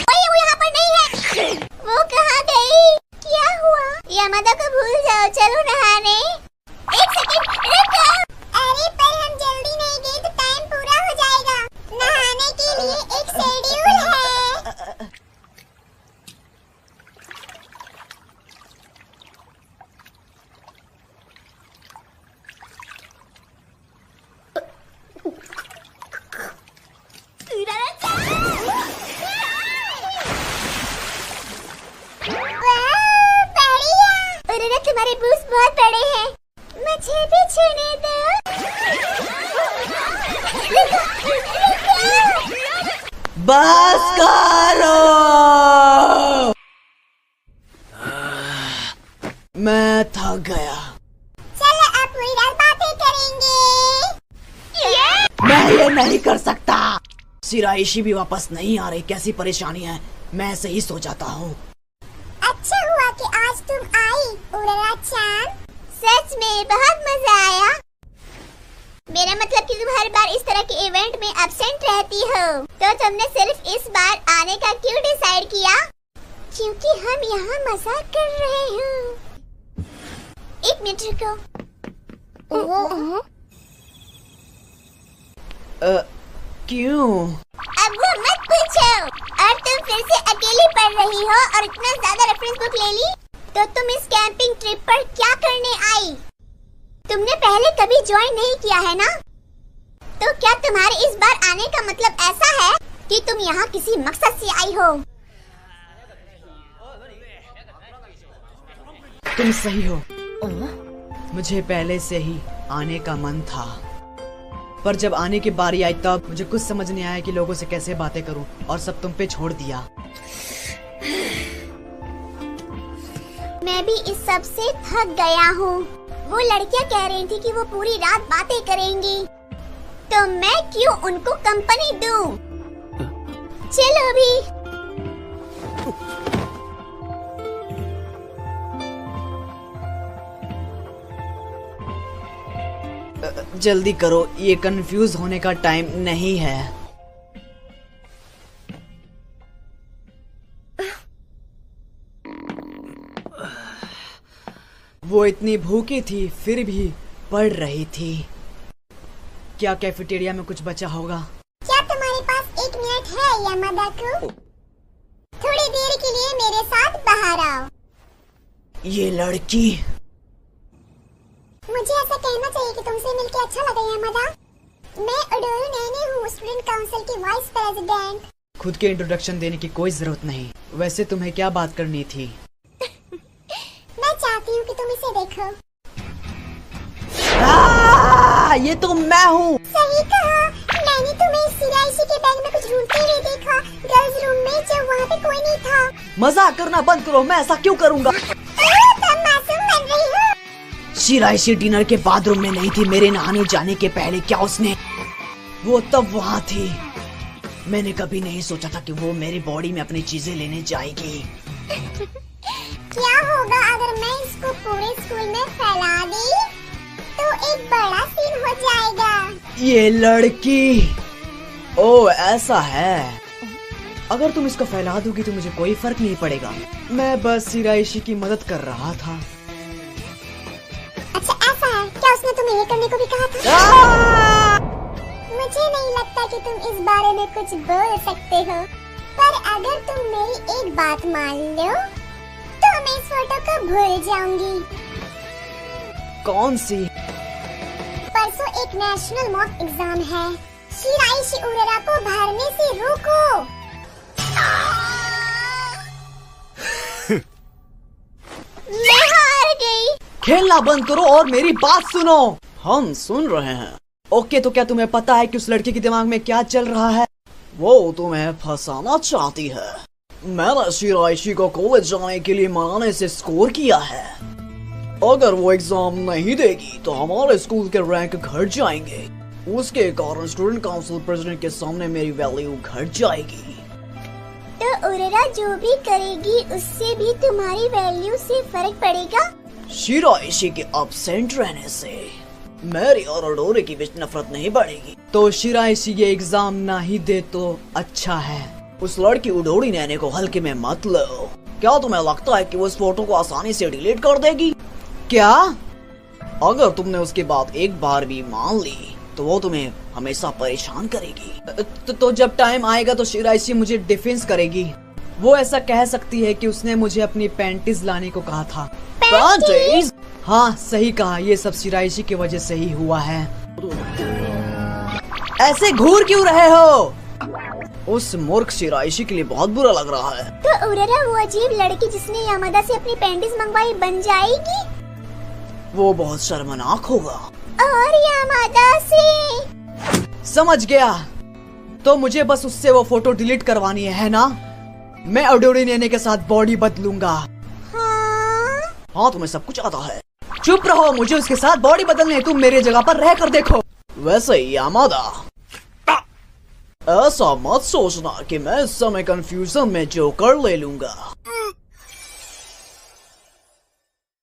वो यहाँ पर नहीं है। वो कहाँ गई? क्या हुआ? यामादा को भूल जाओ, चलो नहाने। एक सेकंड रुको। अरे पर हम जल्दी नहीं गए तो टाइम पूरा हो जाएगा। नहाने के लिए एक शेड्यूल है। तुम्हारे बूस्ट बहुत बड़े हैं, मुझे भी छूने दो। बस करो, मैं थक गया। चलो अब पूरी रात बातें करेंगे। मैं ये नहीं कर सकता। शिराइशी भी वापस नहीं आ रही, कैसी परेशानी है। मैं ऐसे ही सो जाता हूँ। अच्छा हुआ कि आज तुम आई उरारा-चान। सच में बहुत मजा आया। मेरा मतलब कि तुम हर बार इस तरह के इवेंट में एब्सेंट रहती हो, तो तुमने सिर्फ इस बार आने का क्यों डिसाइड किया? क्योंकि हम यहाँ मजाक कर रहे हैं। एक मिनट रुको। क्यों? अब वो मत पूछो। और तुम फिर से अकेली पढ़ रही हो और इतना ज्यादा रेफरेंस बुक ले ली, तो तुम इस कैंपिंग ट्रिप पर क्या करने आई? तुमने पहले कभी ज्वाइन नहीं किया है ना? तो क्या तुम्हारे इस बार आने का मतलब ऐसा है कि तुम यहाँ किसी मकसद से आई हो? तुम सही हो। मुझे पहले से ही आने का मन था, पर जब आने की बारी आई तब मुझे कुछ समझ नहीं आया कि लोगों से कैसे बातें करूं, और सब तुम पे छोड़ दिया। मैं भी इस सब से थक गया हूँ। वो लड़कियाँ कह रही थी कि वो पूरी रात बातें करेंगी, तो मैं क्यों उनको कंपनी दूं? चलो भी। जल्दी करो, ये कंफ्यूज होने का टाइम नहीं है। वो इतनी भूखी थी फिर भी पढ़ रही थी। क्या कैफेटेरिया में कुछ बचा होगा? क्या तुम्हारे पास 1 मिनट है यामादा-कुं? थोड़ी देर के लिए मेरे साथ बाहर आओ। ये लड़की। मुझे ऐसा कहना चाहिए कि तुमसे मिलके अच्छा लगा यामादा। मैं उडोरू नेने हूँ, स्टूडेंट काउंसिल की वाइस प्रेसिडेंट। खुद के इंट्रोडक्शन देने की कोई जरूरत नहीं। वैसे तुम्हें क्या बात करनी थी? मैं चाहती हूँ कि तुम इसे देखो। ये तो मैं हूँ। सही कहा। मैंने तुम्हें शिराइशी के बैग में कुछ ढूंढते हुए देखा, गर्ल्स रूम में, जब वहाँ पे कोई नहीं था। मजाक करना बंद करो, मैं ऐसा क्यों करूँगा? तुम मासूम बन रही हो। शिराइशी डिनर के बाथरूम में नहीं थी मेरे नहाने जाने के पहले। क्या उसने? वो तब वहाँ थी। मैंने कभी नहीं सोचा था कि वो मेरी बॉडी में अपनी चीजें लेने जाएगी। क्या होगा अगर मैं इसको पूरे स्कूल में फैला दी? तो एक बड़ा सीन हो जाएगा। ये लड़की। ओह ऐसा है। अगर तुम इसको फैला दोगी तो मुझे कोई फर्क नहीं पड़ेगा। मैं बस शिराइशी की मदद कर रहा था। अच्छा ऐसा है, क्या उसने तुम्हें ये करने को भी कहा था? मुझे नहीं लगता कि तुम इस बारे में कुछ बोल सकते हो, पर अगर तुम मेरी एक बात मान लो तो मैं इस फोटो को भूल जाऊंगी। कौन सी? परसों एक नेशनल मॉक एग्जाम है। शिराइशी उरारा को भरने से रोको। मैं हार गई। खेलना बंद करो और मेरी बात सुनो। हम सुन रहे हैं। ओके, तो क्या तुम्हें पता है कि उस लड़की के दिमाग में क्या चल रहा है? वो तुम्हें फंसाना चाहती है। मैंने शिराइशी को कॉलेज जाने के लिए मनाने से स्कोर किया है। अगर वो एग्जाम नहीं देगी तो हमारे स्कूल के रैंक घट जाएंगे। उसके कारण स्टूडेंट काउंसिल प्रेसिडेंट के सामने मेरी वैल्यू घट जाएगी। तो उरेरा जो भी करेगी उससे भी तुम्हारी वैल्यू से फर्क पड़ेगा। शिराइशी के एब्सेंट रहने से मेरी और अडोरे की बीच नफरत नहीं बढ़ेगी। तो शिराइशी ये एग्जाम ना ही दे तो अच्छा है। उस लड़की उडोरी नैने को हल्के में मत लो। क्या तुम्हें लगता है कि वो इस फोटो को आसानी से डिलीट कर देगी? क्या? अगर तुमने उसकी बात एक बार भी मान ली तो वो तुम्हें हमेशा परेशान करेगी। तो जब टाइम आएगा तो शिराइशी मुझे डिफेंस करेगी। वो ऐसा कह सकती है कि उसने मुझे अपनी पैंटीज लाने को कहा था। पैंटीज? हाँ सही कहा, ये सब शिराइशी की वजह से ही हुआ है। ऐसे घूर क्यों रहे हो? उस मूर्ख शिराइशी के लिए बहुत बुरा लग रहा है। तो उरेरा वो अजीब लड़की जिसने यामादा से अपनी पैंटीज मंगवाई बन जाएगी? वो बहुत शर्मनाक होगा। और यामादा से? समझ गया। तो मुझे बस उससे वो फोटो डिलीट करवानी है ना? मैं अडोरी नैने के साथ बॉडी बदलूंगा। हाँ तुम्हें सब कुछ आता है। चुप रहो, मुझे उसके साथ बॉडी बदलनी है। तुम मेरे जगह पर रह कर देखो। वैसे ही यामादा, ऐसा मत सोचना कि मैं इस समय कंफ्यूजन में जोकर ले लूंगा।